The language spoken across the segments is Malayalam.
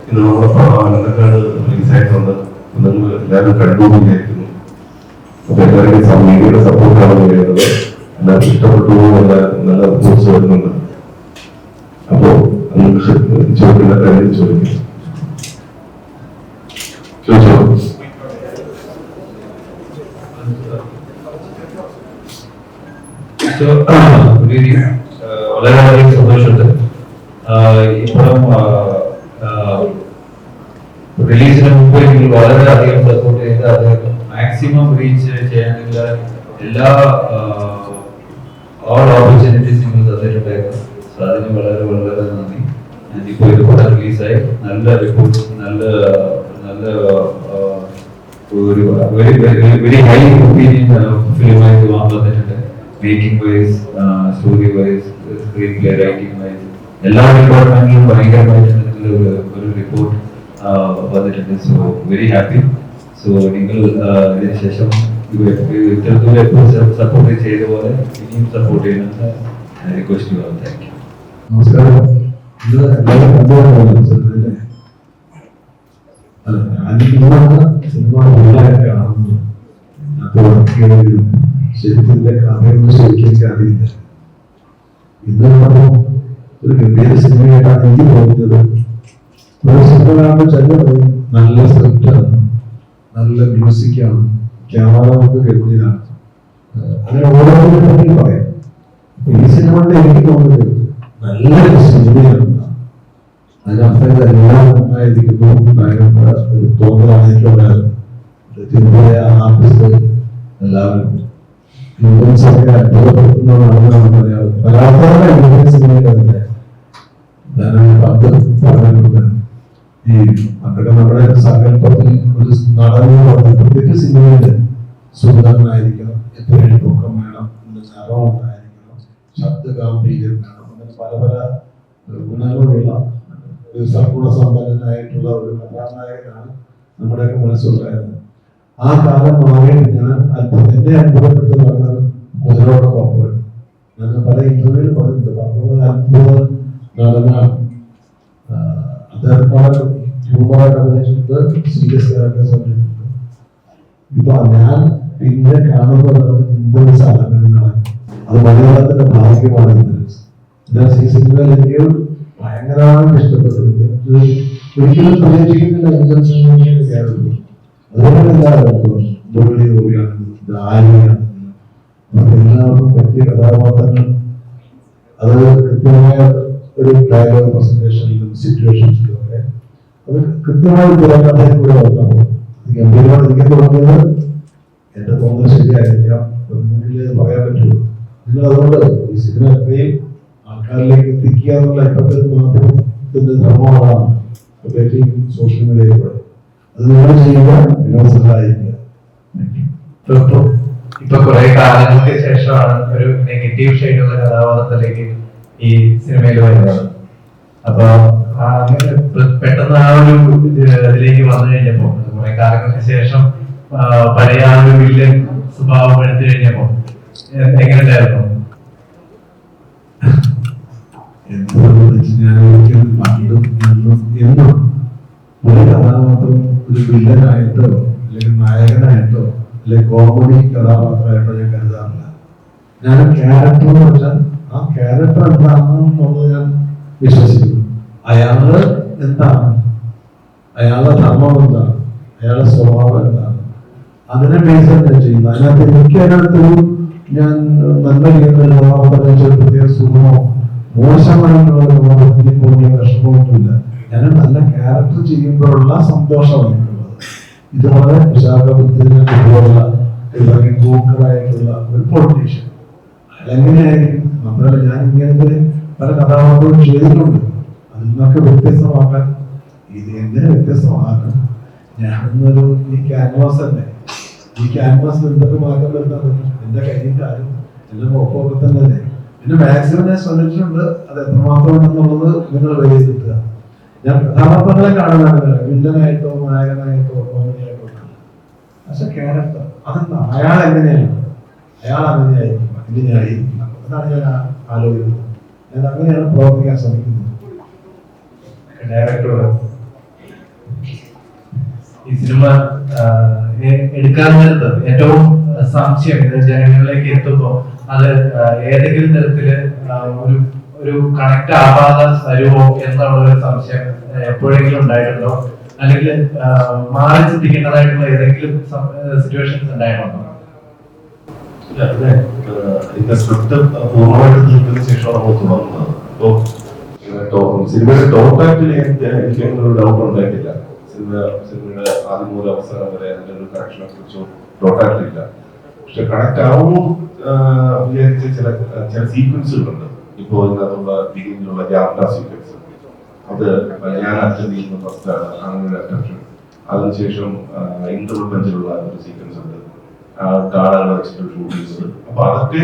ഇന്ന് നമ്മുടെ അനന്തക്കാട് റിലീസായിട്ടുണ്ട്. നിങ്ങൾ എല്ലാവരും കണ്ടു വിചാരിക്കുന്നു. അപ്പൊ എല്ലാവരുടെയും മീഡിയയുടെ സപ്പോർട്ടാണ് പറയുന്നത്. എല്ലാവർക്കും ഇഷ്ടപ്പെട്ടു എന്ന നല്ല റിപ്പോർട്ട്സ് വരുന്നുണ്ട്. അപ്പോ നിങ്ങൾക്ക് ചോദിക്കുന്ന കാര്യം ചോദിക്കും. ചോദിച്ചോ. വളരെയധികം സന്തോഷമുണ്ട്. ഇപ്പോഴും റിലീസിന് മുമ്പ് നിങ്ങൾ വളരെയധികം സപ്പോർട്ട് ചെയ്ത് അത് മാക്സിമം റീച്ച് ചെയ്യാനുള്ള എല്ലാ ഓൾ ഓപ്പർച്യൂണിറ്റീസ് നിങ്ങൾ തന്നിട്ടുണ്ടായിരുന്നു. സോ അതിന് വളരെ വളരെ നന്ദി. ഇപ്പോൾ ഇത് പടം റിലീസായി നല്ല റിപ്പോർട്ട്, നല്ല ഒരു വെരി ഹൈ ഒപ്പീനിയൻ ഫിലിമായിട്ട് വന്നിട്ടുണ്ട്. Making wise, story wise, screenplay, writing wise എല്ലാ ഡിപ്പാർട്ട്മെന്റിലും ഭയങ്കരമായിട്ട് ഒരു റിപ്പോർട്ട് വന്നിട്ടുണ്ട്. So very happy. സോ നിങ്ങൾ ഇതിന് ശേഷം ഇത്തരത്തിലുള്ള എപ്പോഴും സപ്പോർട്ട് ചെയ്ത പോലെ ഇനിയും സപ്പോർട്ട് ചെയ്യുന്നത് റിക്വസ്റ്റ് ചെയ്യാം. Thank you. നമസ്കാരം. സിനിമ കാണുന്നു. അപ്പോൾ ശരിക്കും കഥയൊന്നും ശരിക്കും അറിയില്ല. ഇന്ന് ഒരു ഗംഭീര സിനിമയായിട്ടാണ് എനിക്ക് തോന്നുന്നത്. ഒരു സിനിമ കാണുമ്പോൾ ചില നല്ല സ്ക്രിപ്റ്റാണ്, നല്ല മ്യൂസിക്കാണ്, ക്യാമറ നമുക്ക് ഗംഭീരാണ്. അങ്ങനെ ഓരോന്നിനെ പറ്റി പറയാം. ഈ സിനിമ കൊണ്ട് എനിക്ക് തോന്നുന്നത് നല്ലൊരു സിനിമയാണ്. അതിനർത്ഥം ഇതെല്ലാം നന്നായിരിക്കുന്നു തോന്നലാണ് എനിക്കുണ്ടായത്. ആർട്ടിസ്റ്റ് എല്ലാവരും ഒക്കെ അത്ഭുതപ്പെടുത്തുന്നതാണെന്നാണ് പറയാറ്. പരാജയ സിനിമയുടെ തന്നെ പണ്ട് പറഞ്ഞിട്ടുണ്ട്. ഈ പണ്ടൊക്കെ നമ്മുടെ സങ്കല്പത്തിൽ ഒരു നടന്നു പ്രത്യേക സിനിമയില് സുന്ദരനായിരിക്കണം, എത്രയും പൊക്കം വേണം, നിറം ഉണ്ടായിരിക്കണം, ശബ്ദ ഗാംഭീര്യം വേണം, അങ്ങനെ പല പല ഗുണങ്ങളുള്ള ഒരു സമ്പന്നനായിട്ടുള്ള ഒരു കഥാനായകനാണ് നമ്മുടെയൊക്കെ മനസ്സിലുണ്ടായിരുന്നത്. ആ കാലം മാറിയിട്ട് ഞാൻ എന്നെ അത്ഭുതപ്പെടുത്തുന്ന പറഞ്ഞത് കുതിരോടെ പപ്പുണ്ട്. ഞാൻ പല ഇന്റർവ്യൂവിൽ പറഞ്ഞിട്ടുണ്ട്. പപ്പുള്ള അത്ഭുത നടനാണ്. അദ്ദേഹം വളരെ ഹ്യൂമറായിട്ട് അഭിനയിച്ചിട്ട് സീരിയസ് ആയിട്ട് സംബന്ധിച്ചിട്ടുണ്ട്. ഇപ്പൊ ഞാൻ പിന്നെ കാണുന്നത് ഇന്ദ്രൻസ് ആണ്. അത് മലയാളത്തിന്റെ ഭാഗ്യമാണ് ഇന്ദ്രൻസ്. ഈ സിനിമയിൽ എനിക്ക് ഭയങ്കരമായിട്ട് ഇഷ്ടപ്പെട്ടു. ഒരിക്കലും പ്രതീക്ഷിക്കുന്നില്ല ഇന്ദ്രൻസ് കേരളത്തിൽ. അതുപോലെ എല്ലാവർക്കും പറ്റിയ കഥാപാത്രങ്ങൾ അത് കൃത്യമായ ഒരു ഡയലോഗ് പ്രസന്റേഷനിലും സിറ്റുവേഷൻസിലും ഒക്കെ അത് കൃത്യമായി തിരക്കഥയിൽ കൂടെ വന്നു. ഗംഭീരമാണ് എനിക്ക് തോന്നുന്നത്. എന്റെ തോന്നുന്നത് ശരിയായിരിക്കാം, ഒന്നുകിൽ പറയാൻ പറ്റുള്ളൂ. നിങ്ങൾ അതുകൊണ്ട് ഈ സിനിമ എത്രയും ആൾക്കാരിലേക്ക് എത്തിക്കുക എന്നുള്ള ഇപ്പോഴത്തെ മാധ്യമത്തിന്റെ ധർമ്മമാണ്, പ്രത്യേകിച്ച് സോഷ്യൽ മീഡിയയിലൂടെ. അത് നിങ്ങൾ ചെയ്യുക, നിങ്ങൾ സഹായിക്കുക. ഇപ്പൊ കുറെ കാലങ്ങൾക്ക് ശേഷമാണ് ഒരു നെഗറ്റീവ് ഷെയ്ഡുള്ള കഥാപാത്രത്തിലേക്ക് ഈ സിനിമയിൽ വരുന്നത്. അപ്പൊ അങ്ങനെ പെട്ടെന്ന് ആ ഒരു ഇതിലേക്ക് വന്നു കഴിഞ്ഞപ്പോ, കുറെ കാലങ്ങൾക്ക് ശേഷം പഴയ ആ ഒരു വില്ലൻ സ്വഭാവം എടുത്തു കഴിഞ്ഞപ്പോ എങ്ങനെ ഉണ്ടായിരുന്നു? ഒരു കഥാപാത്രം ഒരു വില്ലനായിട്ടോ അല്ലെങ്കിൽ നായകനായിട്ടോ അല്ലെങ്കിൽ കോമഡി കഥാപാത്രമായിട്ടോ ഞാൻ കരുതാറില്ല. ഞാൻ ക്യാരക്ടർ എന്ന് വെച്ചാൽ ആ ക്യാരക്ടർ എന്താണെന്നുള്ളത് ഞാൻ വിശ്വസിക്കുന്നു. അയാള് എന്താണ്, അയാളുടെ ധർമ്മം എന്താണ്, അയാളുടെ സ്വഭാവം എന്താണ്, അതിനെ ബേസ് ഞാൻ ചെയ്യുന്നത്. അതിനകത്ത് എനിക്ക് അതിനകത്തൊരു ഞാൻ നന്മ ചെയ്യുന്ന കഥാപാത്രം പ്രത്യേക സുഖമോ മോശമായിട്ടുള്ള കഥാപാത്രത്തിൽ പോലുള്ള വിഷമമൊന്നുമില്ല. ഞാൻ നല്ല ക്യാരക്ടർ ചെയ്യുമ്പോഴുള്ള സന്തോഷമാണ് എനിക്കുള്ളത്. ഇതുപോലെ വിശാഖപുരത്തിന് ഇതുപോലുള്ള പൂക്കളായിട്ടുള്ള ഒരു പൊളിറ്റീഷ്യൻ അതെങ്ങനെയായിരിക്കും? മാത്രമല്ല ഞാൻ ഇങ്ങനത്തെ പല കഥാപാത്രവും ചെയ്തിട്ടുണ്ട്. അതിൽ നിന്നൊക്കെ വ്യത്യസ്തമാക്കാൻ ഇത് എങ്ങനെ വ്യത്യസ്തമാക്കാൻ ഞാനൊരു ഈ ക്യാൻവാസ് തന്നെ, ഈ ക്യാൻവാസിൽ എന്തൊക്കെ മാറ്റം വരുത്താൻ പറ്റും? എന്റെ കയ്യും കാര്യം എല്ലാം ഒപ്പൊക്കെ തന്നെ അല്ലേ. പിന്നെ മാക്സിമം ഞാൻ ശ്രമിച്ചിട്ടുണ്ട്. അത് എത്രമാത്രം ഉണ്ടെന്നുള്ളത് നിങ്ങൾ വിലയിരുത്തുക. ഞാൻ കഥാപാത്രങ്ങളെ കാണുന്നതാണ്, വില്ലനായിട്ടോ നായകനായിട്ടോ കോമഡിയായിട്ടോ. പക്ഷെ ക്യാരക്ടർ അതെന്താ, അയാൾ എങ്ങനെയാണ്, അയാൾ അങ്ങനെയായിരിക്കും, ഇങ്ങനെയായിരിക്കും, അതാണ് ഞാൻ ആലോചിക്കുന്നത്. ഞാൻ അങ്ങനെയാണ് പ്രവർത്തിക്കാൻ ശ്രമിക്കുന്നത്. ഡയറക്ടർ ഈ സിനിമ എടുക്കാൻ നേരത്ത് ഏറ്റവും സംശയം ഇത് ജനങ്ങളിലേക്ക് എത്തുമ്പോൾ അത് ഏതെങ്കിലും തരത്തില് ഒരു കണക്ട് ആവാതെ വരുമോ എന്നുള്ള ഒരു സംശയം എപ്പോഴെങ്കിലും ഉണ്ടായിട്ടുണ്ടോ, അല്ലെങ്കിൽ മാറി ചിന്തിക്കേണ്ടതായിട്ടുള്ള ഏതെങ്കിലും സിറ്റുവേഷൻസ് ഉണ്ടായിട്ടുണ്ടോ? ഇതിന്റെ സ്ക്രിപ്റ്റ് പൂർണ്ണമായിട്ട് തീർത്തതിന് ശേഷമാണ് നമ്മൾ തുടങ്ങുന്നത്. അപ്പോൾ സിനിമയുടെ ടോട്ടാലിറ്റിൽ എനിക്ക് അങ്ങനെ ഒരു ഡൗട്ട് ഉണ്ടായിട്ടില്ല. സിനിമയുടെ ആദ്യം മുതൽ അവസാനം വരെ അതിന്റെ ഒരു കണക്ഷനെ കുറിച്ചോ ടോട്ടാലിറ്റി ഇല്ല. പക്ഷെ കണക്ട് ആവുമ്പോൾ വിചാരിച്ച ചില സീക്വൻസുകളുണ്ട്. ഇപ്പോ ഇതിനകത്തുള്ള ബിഗിനിലുള്ള യാത്രാ സീക്വൻസ്, അത് ഞാൻ അറ്റൻഡ് ചെയ്യുന്ന ഫസ്റ്റാണ്, അങ്ങനെ ഒരു അറ്റൻഷൻ. അതിനുശേഷം ഇന്റർവൽ ബെഞ്ചിലുള്ള ഒരു സീക്വൻസ് ഉണ്ട്, കാടുകൾ വെച്ചിട്ട് ഷൂട്ട് ചെയ്തത്. അപ്പൊ അതൊക്കെ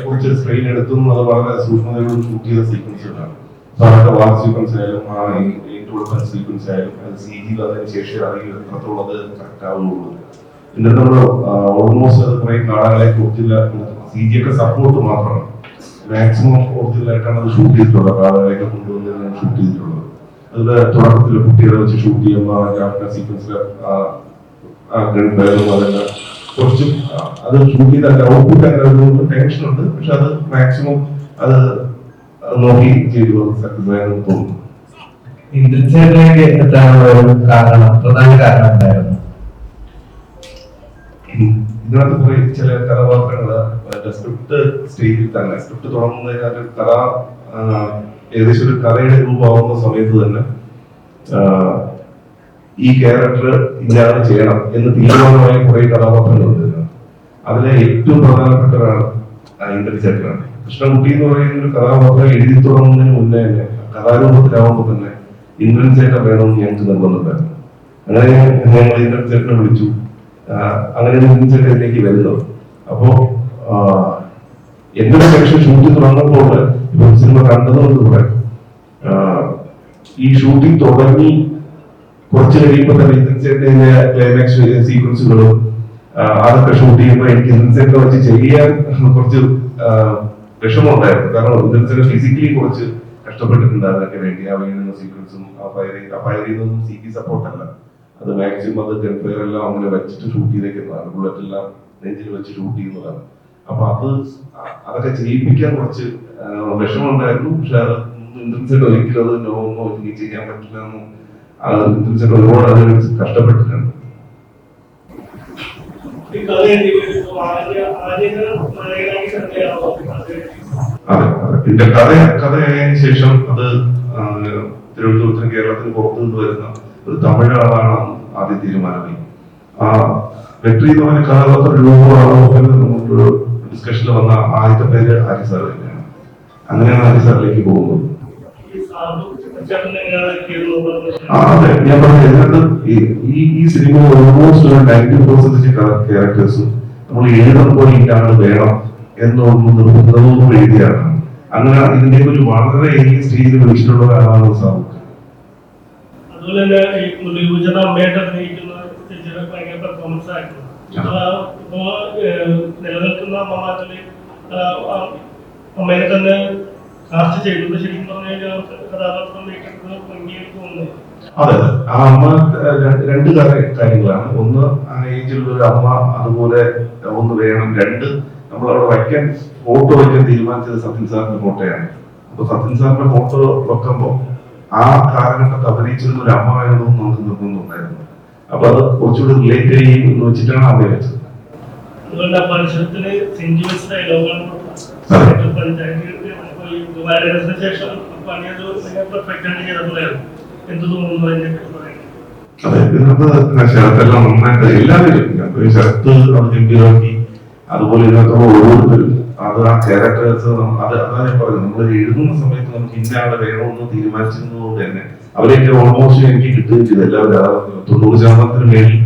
കുറച്ച് സ്ട്രെയിൻ എടുത്തും അത് വളരെ സൂക്ഷ്മതയോടും ഷൂട്ട് ചെയ്ത സീക്വൻസുകളാണ്. അപ്പൊ അതൊക്കെ വാർ സീക്വൻസ് ആയാലും ഇന്റർവൽ ബെഞ്ച് സീക്വൻസ് ആയാലും അത് CG വന്നതിന് ശേഷം അറിയുക എത്രത്തോളം അത് കറക്റ്റ് ആവുകയുള്ളൂ. പിന്നെ നമ്മൾ ഓൾമോസ്റ്റ് അത് കുറെ കാടുകളെ ഒറിജിനൽ CG ഒക്കെ സപ്പോർട്ട് മാത്രമാണ്, മാക്സിമം ഒറിജിനലായിട്ടാണ് അത് ഷൂട്ട് ചെയ്തിട്ടുള്ളത്. കാടുകളെയൊക്കെ കൊണ്ടുവന്ന് ഷൂട്ട് ചെയ്തിട്ടുള്ളത്. അതിൽ തുടക്കത്തിൽ കുട്ടികളെ വെച്ച് ഷൂട്ട് ചെയ്യുമ്പോൾ സീക്വൻസിൽ അതെല്ലാം കുറച്ച് അത് ഷൂട്ട് ചെയ്ത ഔട്ട്പുട്ട് അങ്ങനെ ഒരു ടെൻഷൻ ഉണ്ട്. പക്ഷെ അത് മാക്സിമം അത് നോക്കി ചെയ്തു സക്സസ് ആയെന്ന് തോന്നുന്നു. ഇന്ദ്രൻസേട്ടനിലേക്ക് എത്താനുള്ള ഒരു പ്രധാന കാരണം എന്തായിരുന്നു? ഇതിനകത്ത് കുറെ ചില കഥാപാത്രങ്ങള് സ്ക്രിപ്റ്റ് സ്റ്റേജിൽ തന്നെ സ്ക്രിപ്റ്റ് തുടങ്ങുന്നതിനകത്ത് കഥ ഏകദേശം ഒരു കഥയുടെ രൂപമാവുന്ന സമയത്ത് തന്നെ ഈ ക്യാരക്ടർ ഇല്ലാതെ ചെയ്യണം എന്ന് തീരുമാനമായ കുറെ കഥാപാത്രങ്ങളുണ്ട്. അതിലെ ഏറ്റവും പ്രധാനപ്പെട്ട ഒരാൾ ഇന്ദ്രൻസേട്ടനാണ്. കൃഷ്ണൻകുട്ടി എന്ന് പറയുന്ന ഒരു കഥാപാത്രം എഴുതി തുടങ്ങുന്നതിന് മുന്നേ തന്നെ കഥാരൂപത്തിലാവുമ്പോൾ തന്നെ ഇന്ദ്രൻസേട്ടൻ വേണമെന്ന് ഞങ്ങൾക്ക് നിർബന്ധമുണ്ടായിരുന്നു. അങ്ങനെ ഞങ്ങൾ ഇന്ദ്രൻസേട്ടനെ വിളിച്ചു. അങ്ങനെ ഇന്ദ്രൻസേട്ടനിലേക്ക് വരുന്നത്. അപ്പോ എന്റെ സെക്ഷൻ ഷൂട്ടിംഗ് തുടങ്ങുമ്പോൾ ഇപ്പൊ സിനിമ കണ്ടതുകൊണ്ട് പറയാം, ഈ ഷൂട്ടിംഗ് തുടങ്ങി കുറച്ച് കഴിയുമ്പോൾ തന്നെ ഇന്ദ്രൻസേട്ടന്റെ ക്ലൈമാക്സ് സീക്വൻസുകളും അതൊക്കെ ഷൂട്ട് ചെയ്യുമ്പോൾ എനിക്ക് ഇന്ദ്രൻസേട്ടനെ വെച്ച് ചെയ്യാൻ കുറച്ച് വിഷമമുണ്ടായിരുന്നു. കാരണം ഇന്ദ്രൻസേട്ടൻ ഫിസിക്കലി കുറച്ച് കഷ്ടപ്പെട്ടിട്ടുണ്ട് അതിനൊക്കെ വേണ്ടി. ആ വീഴുന്ന സീക്വൻസും ആ ഫയർ ചെയ്യുന്നതും CG സപ്പോർട്ടല്ല, അത് മാക്സിമം അത് ഗൺഫയർ എല്ലാം അങ്ങനെ വെച്ചിട്ട് ഷൂട്ട് ചെയ്തേക്കുന്നതാണ്. ബുള്ളറ്റ് എല്ലാം നെഞ്ചിൽ വെച്ച് ഷൂട്ട് ചെയ്യുന്നതാണ്. അപ്പൊ അതൊക്കെ ചെയ്യിപ്പിക്കാൻ കുറച്ച് വിഷമമുണ്ടായിരുന്നു. പക്ഷെ അത് ഇന്ദ്രൻസേട്ടൻ ഒരിക്കലും അത് നോന്നോ എനിക്ക് ചെയ്യാൻ പറ്റില്ല എന്നും ഇന്ദ്രൻസേട്ടൻ ഒരുപാട് അതിനെ കഷ്ടപ്പെട്ടിട്ടുണ്ട്. അതെ, പിന്നെ കഥയായതിനു ശേഷം അത് തിരുവനന്തപുരത്തിന് കേരളത്തിന് പുറത്തു നിന്ന് വരുന്ന ഒരു തമിഴ് ആളാണ് ആദ്യം തീരുമാനമായി. വെട്രി എന്ന് പറഞ്ഞ കഥാപാത്ര രൂപമാണോ നമുക്ക് ഡിസ്കഷനിൽ വന്ന ആദ്യത്തെ പേര് ഹരി സാർ തന്നെയാണ്. അങ്ങനെയാണ് ഹരി സാറിലേക്ക് പോകുന്നത്. അതെ, ഞാൻ പറഞ്ഞത് ഇതിനകത്ത് ഈ സിനിമ ഓൾമോസ്റ്റ് 90% ക്യാരക്ടേഴ്സും നമ്മൾ എഴുതുമ്പോൾ ഈ ആള് വേണം എന്നൊന്നും നിർബന്ധവും എഴുതിയാണ്. അങ്ങനെ ഇതിന്റെ ഒരു വളരെ ഏരിയ സ്റ്റേജിൽ വിളിച്ചിട്ടുള്ള ഒരാളാണ് സാബുക്ക്. അതുപോലെ തന്നെ ഈ യുവജന അമ്മയായിട്ട് അഭിനയിക്കുന്ന ചേച്ചിയുടെ ഭയങ്കര പെർഫോമൻസ് ആയിരുന്നു. ഇപ്പോ നിലനിൽക്കുന്ന അമ്മമാരില് അമ്മേനെ തന്നെ കാസ്റ്റ് ചെയ്തത് ശരിക്കും പറഞ്ഞു കഴിഞ്ഞാൽ കഥാപാത്രം ഭംഗിയായിട്ട് തോന്നുന്നു. അതെ, ആ അമ്മ രണ്ട് കാര്യങ്ങളാണ്. ഒന്ന്, ആ ഏജിലുള്ള ഒരു അമ്മ അതുപോലെ ഒന്ന് വേണം. രണ്ട്, നമ്മൾ അവിടെ വയ്ക്കാൻ ഫോട്ടോ വയ്ക്കാൻ തീരുമാനിച്ചത് സത്യൻ സാറിന്റെ ഫോട്ടോയാണ്. അപ്പൊ സത്യൻ സാറിന്റെ ഫോട്ടോ വെക്കുമ്പോ ആ കാലഘട്ടത്തിൽ അഭിനയിച്ചിരുന്ന ഒരു അമ്മ വേണമെന്ന് നമുക്ക് നിർബന്ധമുണ്ടായിരുന്നു. അപ്പൊ അത് കുറച്ചുകൂടി റിലേറ്റ് ചെയ്യും എന്ന് വെച്ചിട്ടാണ് അമ്മയെ വെച്ചത്. അതുകൊണ്ട് പരിസരത്തിന് സെന്റിമെന്റ്സ് ഡയലോഗാണ് ശേഷം പണിയത് പെർഫെക്റ്റ് ആയിട്ട് ചെയ്തപ്പോഴായിരുന്നു. എന്ത് തോന്നുന്നു അതിനെ? അതെ, ഇതിനകത്ത് ശരത്തെല്ലാം നന്നായിട്ട് എല്ലാവരും ശരത്ത് അത് ഗംഭീരമാക്കി. അതുപോലെ ഇതിനകത്തുള്ള ഓരോരുത്തരും അത് ആ ക്യാരക്ടേഴ്സ് അതാണ് ഞാൻ പറയുന്നത്. നമ്മൾ എഴുതുന്ന സമയത്ത് നമുക്ക് ഇന്ന ആളെ വേണമെന്ന് തീരുമാനിച്ചിരുന്നതുകൊണ്ട് തന്നെ അവരെയൊക്കെ ഓൾമോസ്റ്റ് എനിക്ക് കിട്ടുകയും ചെയ്തു. എല്ലാവരും 90% മേലിൽ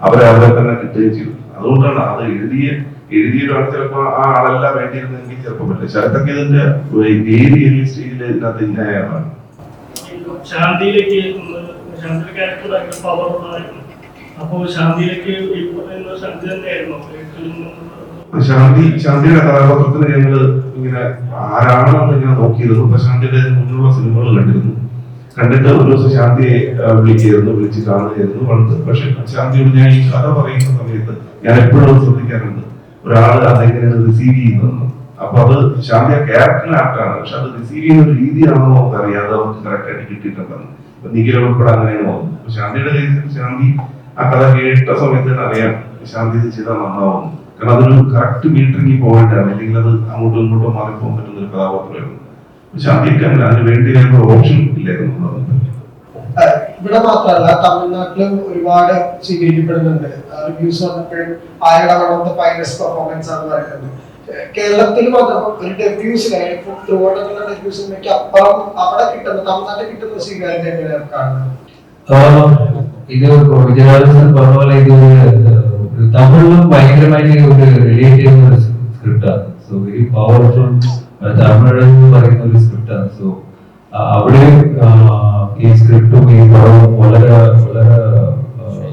അവരെ തന്നെ കിട്ടുകയും ചെയ്തു. അതുകൊണ്ടാണ് അത് എഴുതിയൊരാൾ ചിലപ്പോ ആ ആളെല്ലാം വേണ്ടിയിരുന്നെങ്കിൽ ചിലപ്പോൾ പറ്റില്ല. ശരത്തൊക്കെ ഇതിന്റെ ഏരിയ സ്റ്റേജിൽ ഇതിനകത്ത് ഇന്നയാണ്. ശാന്തിയിലേക്ക് ക്യാരക്ടർ ഭയങ്കര പവറുള്ളതായിരുന്നു. അപ്പോ ശാന്തിയിലേക്ക് ശാന്തി തന്നെയായിരുന്നു. ശാന്തിയുടെ കഥാപാത്രത്തിന് ഞങ്ങള് ഇങ്ങനെ ആരാണെന്ന് ഇങ്ങനെ നോക്കിയിരുന്നു. അപ്പൊ ശാന്തിയുടെ മുന്നിലുള്ള സിനിമകൾ കണ്ടിരുന്നു. കണ്ടിട്ട് ഒരു ദിവസം ശാന്തിയെ വിളിച്ച് കാണുകയായിരുന്നു പണ്ട്. പക്ഷെ ശാന്തിയോട് ഞാൻ ഈ കഥ പറയുന്ന സമയത്ത് ഞാൻ എപ്പോഴും ശ്രദ്ധിക്കാറുണ്ട് ഒരാൾ അതെങ്ങനെയാണ് റിസീവ് ചെയ്യുന്നത്. അപ്പൊ അത് ശാന്തി ആ ക്യാരക്ടറിന് ആപ്റ്റാണ്, പക്ഷെ അത് റിസീവ് ചെയ്യുന്ന ഒരു രീതിയാണെന്ന് നമുക്ക് അറിയാതെ അവർക്ക് കറക്റ്റ് ആയിട്ട് കിട്ടിയിട്ടുണ്ടെന്ന്. നിഖില ഉൾപ്പെടെ അങ്ങനെയാണ് പോകുന്നത്. ശാന്തിയുടെ കേസിൽ ശാന്തി ആ കഥ കേട്ട സമയത്ത് തന്നെ അറിയാം ശാന്തി ഇത് ചെയ്താൽ നന്നാവുന്നു. കാരണം അതൊരു കറക്റ്റ് മീറ്ററിങ് പോയിന്റാണ്, അല്ലെങ്കിൽ അത് അങ്ങോട്ടും ഇങ്ങോട്ടും മാറിപ്പോകാൻ പറ്റുന്ന ഒരു കഥാപാത്രമായിരുന്നു. ശാന്തിക്ക് അങ്ങനെ അതിന് വേണ്ടി വേണ്ട ഓപ്ഷൻ ഇല്ലായിരുന്നു. ഇവിടെ മാത്രമല്ല തമിഴ്നാട്ടിലും ഒരുപാട് സ്വീകരിക്കപ്പെടുന്നുണ്ട്. റിവ്യൂസ് വന്നപ്പോഴും ആരുടെ one of the finest performance ആണ് പറയുന്നത്. കേരളത്തിൽ വന്നപ്പോൾ ഒരു ഡെബ്യൂസിന് ത്രൂ ഔട്ടുള്ള ഡെബ്യൂസിനൊക്കെ അപ്പുറം അവിടെ കിട്ടുന്ന തമിഴ്നാട്ടിൽ കിട്ടുന്ന സ്വീകാര്യത എങ്ങനെയാണ് കാണുന്നത്? ഇത് വിജയരാജൻ പറഞ്ഞ പോലെ ഇത് തമിഴിലും ഭയങ്കരമായിട്ട് ഒരു റിലേറ്റ് ചെയ്യുന്ന ഒരു സ്ക്രിപ്റ്റാണ്. സോ വെരി പവർഫുൾ തമിഴ് എന്ന് പറയുന്ന ഒരു സ്ക്രിപ്റ്റാണ്. സോ അവിടെ ഈ സ്ക്രിപ്റ്റും ഈ പടവും വളരെ വളരെ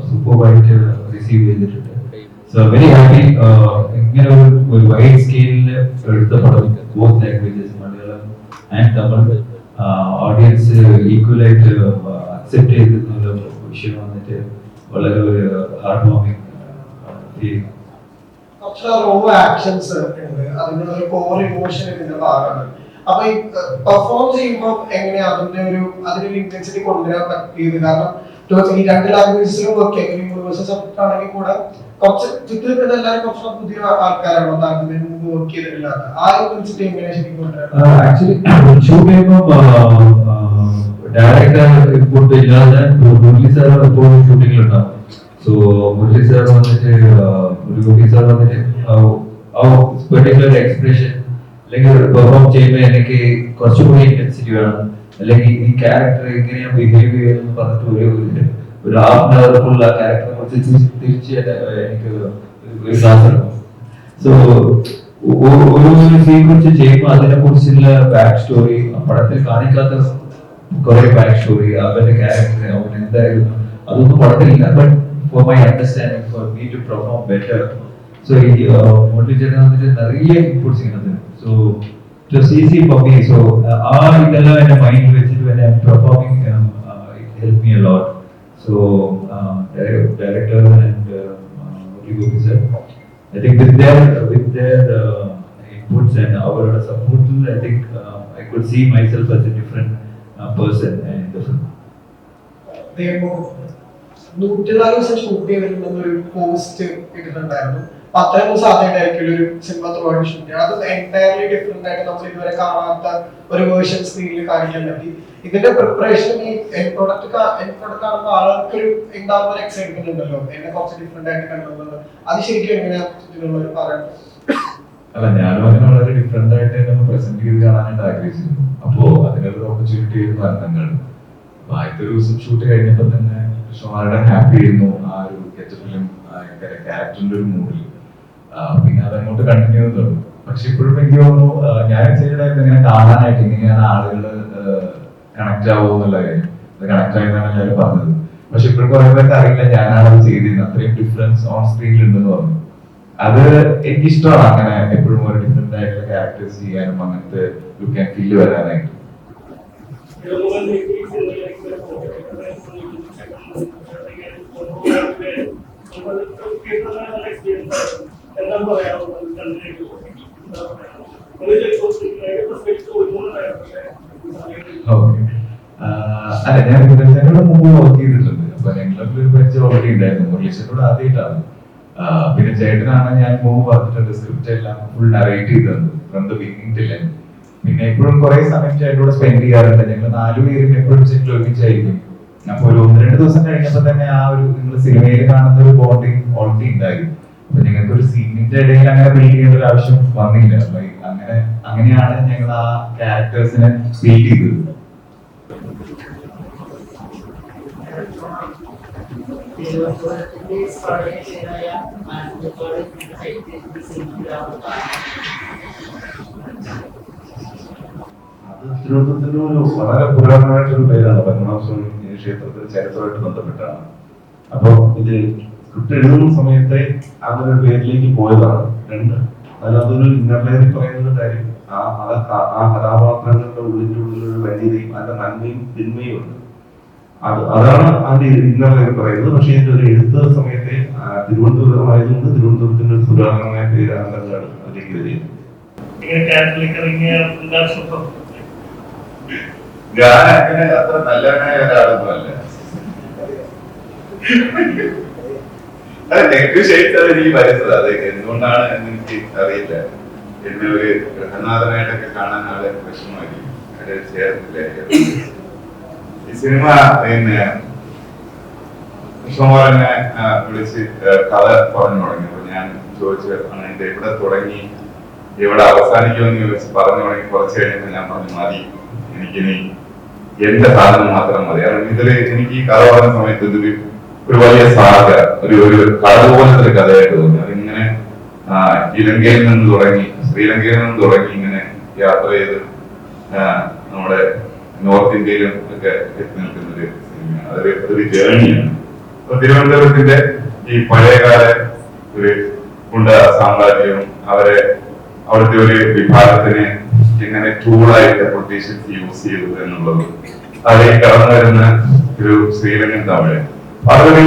സൂപ്പർവായിട്ട് റിസീവ് ചെയ്തിട്ടുണ്ട്. So very happy. ഇങ്ങനെ ഒരു വൈഡ് സ്കെയിലിൽ എടുത്ത പടം both languages Malayalam and Tamil audience ഈക്വലായിട്ട് അക്സെപ്റ്റ് ചെയ്തിരുന്ന വിഷയം വന്നിട്ട് വളരെ ഒരു ഹാർട്ട് വാമിങ് ഫീലിംഗ്. റോ ആക്ഷൻസ് ഉണ്ട്, അതിനുള്ള ഒരു കോർ ഇമോഷൻ ഇതിന്റെ ഭാഗമാണ്. അപ്പൊ ഈ പെർഫോം ചെയ്യുമ്പോൾ എങ്ങനെയാ അതിനൊരു ഇന്റൻസിറ്റി കൊണ്ടുവരാൻ പറ്റിയത്? കാരണം ഈ രണ്ട് ലാംഗ്വേജസിലും വർക്ക് ചെയ്യാം, യൂണിവേഴ്സൽ സബ്ജക്ട് ആണെങ്കിൽ കൂടെ കുറച്ച് ചുറ്റും എല്ലാവരും കുറച്ച് പുതിയ ആൾക്കാരാണോ താങ്കൾ മുമ്പ് വർക്ക് ചെയ്തിട്ടില്ലാത്ത ആ ഇന്റൻസിറ്റി എങ്ങനെ ശരിക്കും കൊണ്ടുവരാൻ? ആക്ച്വലി ഷൂട്ട് ചെയ്യുമ്പോൾ ഡയറക്ടർ ഇൻപുട്ട് ഇല്ലാതെ മുരളി സാർ എപ്പോഴും ഷൂട്ടിങ്ങിലുണ്ടാവും. സോ മുരളി സാർ വന്നിട്ട് മുരളി സാർ വന്നിട്ട് പെർട്ടിക്കുലർ എക്സ്പ്രഷൻ അല്ലെങ്കിൽ പെർഫോം ചെയ്യുമ്പോൾ എനിക്ക് കുറച്ചുകൂടി ഇന്റൻസിറ്റി വേണം, അല്ലെങ്കിൽ ഈ ക്യാരക്ടർ എങ്ങനെയാണ് ബിഹേവ് ചെയ്യുന്നത് പറഞ്ഞിട്ട് ഒരു ഹാഫ് ആൻ അവർ ഫുൾ ആ ക്യാരക്ടറെ കുറിച്ച് തിരിച്ച് എനിക്ക് ഒരു ക്ലാസ് എടുക്കും. സോ ഒരു സീൻ കുറിച്ച് ചെയ്യുമ്പോൾ അതിനെ കുറിച്ചുള്ള ബാക്ക് സ്റ്റോറി പടത്തിൽ കാണിക്കാത്ത കുറെ ബാക്ക് സ്റ്റോറി, അവന്റെ ക്യാരക്ടർ അവൻ എന്തായിരുന്നു അതൊന്നും പടത്തിലില്ല. But for my understanding for me to perform better. So ഈ മോട്ടി ചേട്ടൻ വന്നിട്ട് നിറയെ ഇൻപുട്സ് ചെയ്യുന്നത്. So it was easy for me. So ആ ഇതെല്ലാം എന്റെ മൈൻഡിൽ വെച്ചിട്ട് when I'm performing it helped me a lot. So director and Gopi sir, I think with their inputs and our support, I think I could see myself as a different person in the film. നൂറ്റിനാല് ദിവസം ഷൂട്ട് ചെയ്തിട്ടുണ്ടെന്നൊരു പോസ്റ്റ് ഇട്ടിട്ടുണ്ടായിരുന്നു. അത്രയും ദിവസം ആദ്യമായിട്ടായിരിക്കും ഒരു സിനിമ ത്രൂഔട്ട് ഷൂട്ട് ചെയ്യണം. അത് എൻറ്റയർലി ഡിഫറെന്റ് ആയിട്ട് നമ്മൾ ഇതുവരെ കാണാത്ത ഒരു വേർഷൻ സ്ക്രീനിൽ കാണിക്കാൻ പറ്റി. ഇതിന്റെ പ്രിപ്പറേഷൻ ഈ എൻഡ് പ്രോഡക്റ്റ് കാണുമ്പോൾ ആൾക്കൊരു ഉണ്ടാവുന്ന ഒരു എക്സൈറ്റ്മെന്റ് ഉണ്ടല്ലോ, എന്നെ കുറച്ച് ഡിഫറെന്റ് ആയിട്ട് കണ്ടുള്ളത്. അത് ശരിക്കും എങ്ങനെയാ ഇതിനുള്ളവർ പറയുന്നത്? അല്ല, ഞാനും അതിനെ വളരെ ഡിഫറെന്റ് ആയിട്ട് തന്നെ പ്രസന്റ് ചെയ്ത് കാണാനായിട്ട് ആഗ്രഹിച്ചിരുന്നു. അപ്പോ അതിനൊരു ഓപ്പർച്യൂണിറ്റി വരുന്നങ്ങൾ. അപ്പൊ ആദ്യത്തെ ഒരു ദിവസം ഷൂട്ട് കഴിഞ്ഞപ്പോൾ തന്നെ വളരെ ഹാപ്പി ആയിരുന്നു ആ ഒരു ഗെറ്റപ്പിലും ക്യാരക്ടറിന്റെ ഒരു മൂഡിൽ. പിന്നെ അതങ്ങോട്ട് കണ്ടിന്യൂ ചെയ്ത് തുടങ്ങും. പക്ഷെ ഇപ്പോഴും എനിക്ക് തോന്നുന്നു ഞാൻ എക്സൈറ്റഡ് ആയിട്ട് ഇങ്ങനെ കാണാനായിട്ട് ഇങ്ങനെയാണ് ആളുകൾ കണക്ട് ആവുമോ എന്നുള്ള കാര്യം. അത് കണക്ട് ആയെന്നാണ് എല്ലാവരും പറഞ്ഞത്. പക്ഷെ ഇപ്പോഴും കുറെ പേർക്ക് അറിയില്ല ഞാനാണ് അത് ചെയ്തിരുന്നത്, അത്രയും ഡിഫറൻസ് ഓൺ സ്ക്രീനിൽ ഉണ്ടെന്ന് പറഞ്ഞു. അത് എനിക്കിഷ്ടമാണ്, അങ്ങനെ എപ്പോഴും ഒരു ഡിഫറെന്റ് ആയിട്ടുള്ള ക്യാരക്ടേഴ്സ് ചെയ്യാനും അങ്ങനത്തെ ലുക്ക് ആൻഡ് ഫീൽ വരാനായിട്ട്. അല്ല, ഞാൻ ഞങ്ങളുടെ മുമ്പ് വർക്ക് ചെയ്തിട്ടുണ്ട്. അപ്പൊ ഞങ്ങൾക്ക് ഒരു പരിചയം ഓൾറെഡി ഉണ്ടായിരുന്നു. മുരളീശ്വരോട് ആദ്യമായിട്ടാണ്. പിന്നെ ചേട്ടനാണ് ഞാൻ മുമ്പ് പറഞ്ഞിട്ടുണ്ട് സ്ക്രിപ്റ്റ് എല്ലാം ഫുൾ നറേറ്റ് ചെയ്തത് from the beginning till end. പിന്നെ എപ്പോഴും കുറെ സമയം ചേട്ടനോട് സ്പെൻഡ് ചെയ്യാറുണ്ട്. ഞങ്ങൾ 4 പേരും എപ്പോഴും സെറ്റിൽ ഒരുമിച്ചായിരിക്കും. അപ്പൊ ഒരു 1-2 ദിവസം കഴിഞ്ഞപ്പോ തന്നെ ആ ഒരു നിങ്ങൾ സിനിമയിൽ കാണുന്ന ഒരു ബോണ്ടിങ് ഓൾറെഡി ഉണ്ടായി. അപ്പൊ ഞങ്ങൾക്ക് ഒരു സീനിന്റെ ഇടയിൽ അങ്ങനെ ബിൽഡ് ചെയ്യേണ്ട ഒരു ആവശ്യം വന്നില്ല. അപ്പൊ അങ്ങനെയാണ് ഞങ്ങൾ ആ ക്യാരക്ടേഴ്സിനെ ബിൽഡ് ചെയ്തത്. തിരുവനന്തപുരത്തിന്റെ ഒരു വളരെ പുരാതനമായിട്ടൊരു പേരാണ്. പത്മനാഭസ്വാമി ക്ഷേത്രത്തിന്റെ ചരിത്രമായിട്ട് ബന്ധപ്പെട്ടാണ്. അപ്പൊ ഇത് സ്ക്രിപ്റ്റ് എഴുതുന്ന സമയത്തെ അങ്ങനെ ഒരു പേരിലേക്ക് പോയതാണ്. 2, അതിനകത്തൊരു ഇന്നർ ലെയറിൽ പറയുന്ന കാര്യം ആ കഥാപാത്രങ്ങളുടെ ഉള്ളിലുള്ള വന്യതയും അതിന്റെ നന്മയും തിന്മയും ഉണ്ട്. അതാണ് അതിന്റെ ഇന്നലെ പറയുന്നത്. പക്ഷേ ഇതിന്റെ ഒരു എഴുത്ത് സമയത്തെ തിരുവനന്തപുരമായതുകൊണ്ട് തിരുവനന്തപുരത്തിന്റെ ഒരു സുധാരണമായ പേര് അന്തർഗാണ് അതിലേക്ക് വരികയും ഞാൻ അങ്ങനെ അത്ര നല്ലവനായ ഒരാളൊന്നുമല്ല. നെഗറ്റീവ് ഷെയ്ഡ്സ് അത് എനിക്ക് വരുന്നത്. അത് എന്തുകൊണ്ടാണ് എന്ന് എനിക്ക് അറിയില്ല. എന്നെ ഒരു ഗൃഹനാഥനായിട്ടൊക്കെ കാണാൻ ആളെ വിഷമമായിരിക്കും. അത് ചേർന്നില്ല. ഈ സിനിമ പിന്നെ കൃഷ്ണകുമാരനെ വിളിച്ച് കഥ പറഞ്ഞു തുടങ്ങി. അപ്പൊ ഞാൻ ചോദിച്ചതാണ് എന്റെ എവിടെ തുടങ്ങി എവിടെ അവസാനിക്കുമെന്ന് ചോദിച്ച് പറഞ്ഞു തുടങ്ങി. കുറച്ച് കഴിഞ്ഞപ്പോൾ ഞാൻ പറഞ്ഞു മതി, എനിക്കിനി എന്റെ സാധനം മാത്രം മതി. കാരണം ഇതില് എനിക്ക് ഈ കഥ പറഞ്ഞ സമയത്ത് ഇതൊരു വലിയ സാഗര, ഒരു കഥ പോലത്തെ ഒരു കഥയായിട്ട് തോന്നി. അതിങ്ങനെ ഇലങ്കയിൽ നിന്ന് തുടങ്ങി ശ്രീലങ്കയിൽ നിന്ന് തുടങ്ങി ഇങ്ങനെ യാത്ര ചെയ്ത് നമ്മുടെ നോർത്ത് ഇന്ത്യയിലും ഒക്കെ എത്തി നിൽക്കുന്ന ഒരു സിനിമയാണ്. അതൊരു ജേർണിയാണ്. അപ്പൊ തിരുവനന്തപുരത്തിന്റെ ഈ പഴയകാല ഒരു ഗുണ്ട സാമ്രാജ്യവും അവിടുത്തെ ഒരു വിഭാഗത്തിന് എങ്ങനെ ടൂളായിട്ട് പൊളിറ്റീഷ്യൻസ് യൂസ് ചെയ്തു എന്നുള്ളത്, അതിലേക്ക് കടന്നു വരുന്ന ഒരു ശ്രീലങ്കൻ തമിഴ്, അതൊരു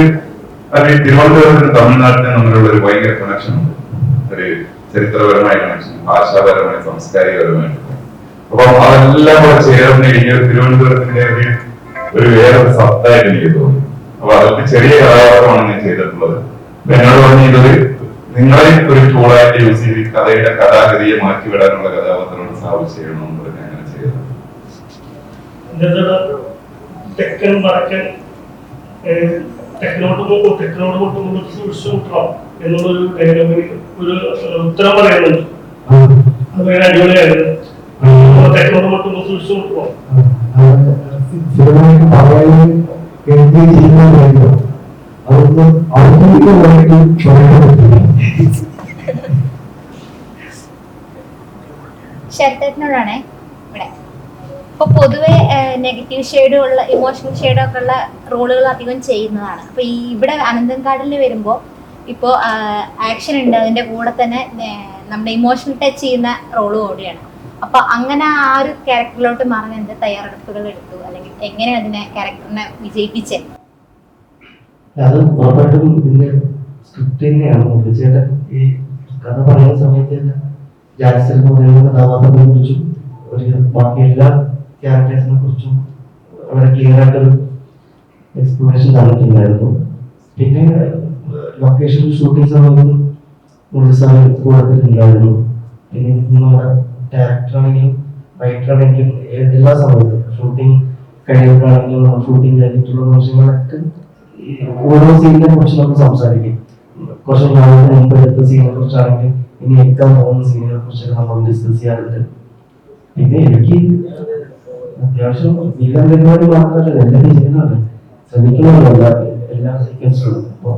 തിരുവനന്തപുരത്തിന് തമിഴ്നാട്ടിന് തമ്മിലുള്ള ഒരു ഭയങ്കര കണക്ഷൻ ഉണ്ട്. ഒരു ചരിത്രപരമായ കണക്ഷൻ, ഭാഷാപരമായ സാംസ്കാരികപരമായിട്ട്. അപ്പം അതെല്ലാം കൂടെ ചേർന്ന് എനിക്ക് തിരുവനന്തപുരത്തിന്റെ ഒരു വേറൊരു സത്തായിട്ട് എനിക്ക് തോന്നി. അപ്പൊ അതൊക്കെ ചെറിയ കഥാപാത്രമാണ് ഞാൻ ചെയ്തിട്ടുള്ളത്. എന്നോട് പറഞ്ഞ് ഇതൊരു നിങ്ങളെ ഒരു ടൂളായിട്ട് യൂസ് ചെയ്ത് കഥയുടെ കഥാഗതിയെ മാറ്റിവിടാനുള്ള കഥാപാത്രങ്ങൾ സ്ഥാപിച്ച് ചെയ്യണമെന്ന് പറഞ്ഞ് അങ്ങനെ ചെയ്തത്. തെക്കൻ വടക്കൻ തെക്കനോട് മുട്ടുമ്പോൾ സൂക്ഷിക്കണം എന്നുള്ളൊരു ഡയലോഗിന് ഒരു ഉത്തരം പറയുന്നുണ്ട്. അത് ഭയങ്കര അടിപൊളിയായിരുന്നു. തെക്കനോട് മുട്ടുമ്പോൾ സൂക്ഷിച്ചു മുട്ടുമോ ശരത്തേട്ടനോടാണേ ഇവിടെ. ഇപ്പൊ പൊതുവെ നെഗറ്റീവ് ഷെയ്ഡുള്ള ഇമോഷണൽ ഷെയ്ഡൊക്കെ ഉള്ള റോളുകൾ അധികം ചെയ്യുന്നതാണ്. അപ്പൊ ഇവിടെ അനന്തൻകാടിൽ വരുമ്പോ ഇപ്പോ ആക്ഷൻ ഉണ്ട്, അതിന്റെ കൂടെ തന്നെ നമ്മുടെ ഇമോഷണൽ ടച്ച് ചെയ്യുന്ന റോള് കൂടിയാണ്. അപ്പൊ അങ്ങനെ ആ ഒരു ക്യാരക്ടറിലോട്ട് മാറാൻ എന്ത് തയ്യാറെടുപ്പുകൾ എടുത്തു, അല്ലെങ്കിൽ എങ്ങനെ അതിനെ ക്യാരക്ടറിനെ വിജയിപ്പിച്ചേ? അത് ഉറപ്പായിട്ടും ഇതിന്റെ സ്ക്രിപ്റ്റ് തന്നെയാണ്. മുഖ്യചേട്ടൻ ഈ കഥ പറയുന്ന സമയത്ത് ജാക്സൺ പറയുന്ന കഥാപാത്രത്തെ കുറിച്ചും ബാക്കി എല്ലാ ക്യാരക്ടേഴ്സിനെ കുറിച്ചും വളരെ ക്ലിയർ ആയിട്ടൊരു എക്സ്പ്ലനേഷൻ തന്നിട്ടുണ്ടായിരുന്നു. പിന്നെ ലൊക്കേഷൻ ഷൂട്ടിംഗ് സമയത്ത് മുഴുസാൻ കൊടുത്തിട്ടുണ്ടായിരുന്നു. പിന്നെ നമ്മുടെ ഡയറക്ടറാണെങ്കിലും റൈറ്ററാണെങ്കിലും എല്ലാ സമയത്തും ഷൂട്ടിംഗ് കഴിയുമ്പോഴാണെങ്കിലും ഷൂട്ടിംഗ് കഴിഞ്ഞിട്ടുള്ള നിമിഷങ്ങളൊക്കെ ഓരോ സീനിനെ കുറിച്ച് നമുക്ക് സംസാരിക്കും. കുറച്ച് നാളത്തിന് മുമ്പ് എടുത്ത സീനിനെ കുറിച്ചാണെങ്കിൽ ഇനി എടുക്കാൻ പോകുന്ന സീനുകളെ കുറിച്ചൊക്കെ നമ്മൾ ഡിസ്കസ് ചെയ്യാറുണ്ട്. പിന്നെ എനിക്ക് അത്യാവശ്യം വീട്ടിലെ പരിപാടി മാത്രമല്ല എന്തൊക്കെ ചെയ്യുന്നതാണ് ശ്രമിക്കുന്നതല്ല എല്ലാ സീക്വൻസുകളും. അപ്പോൾ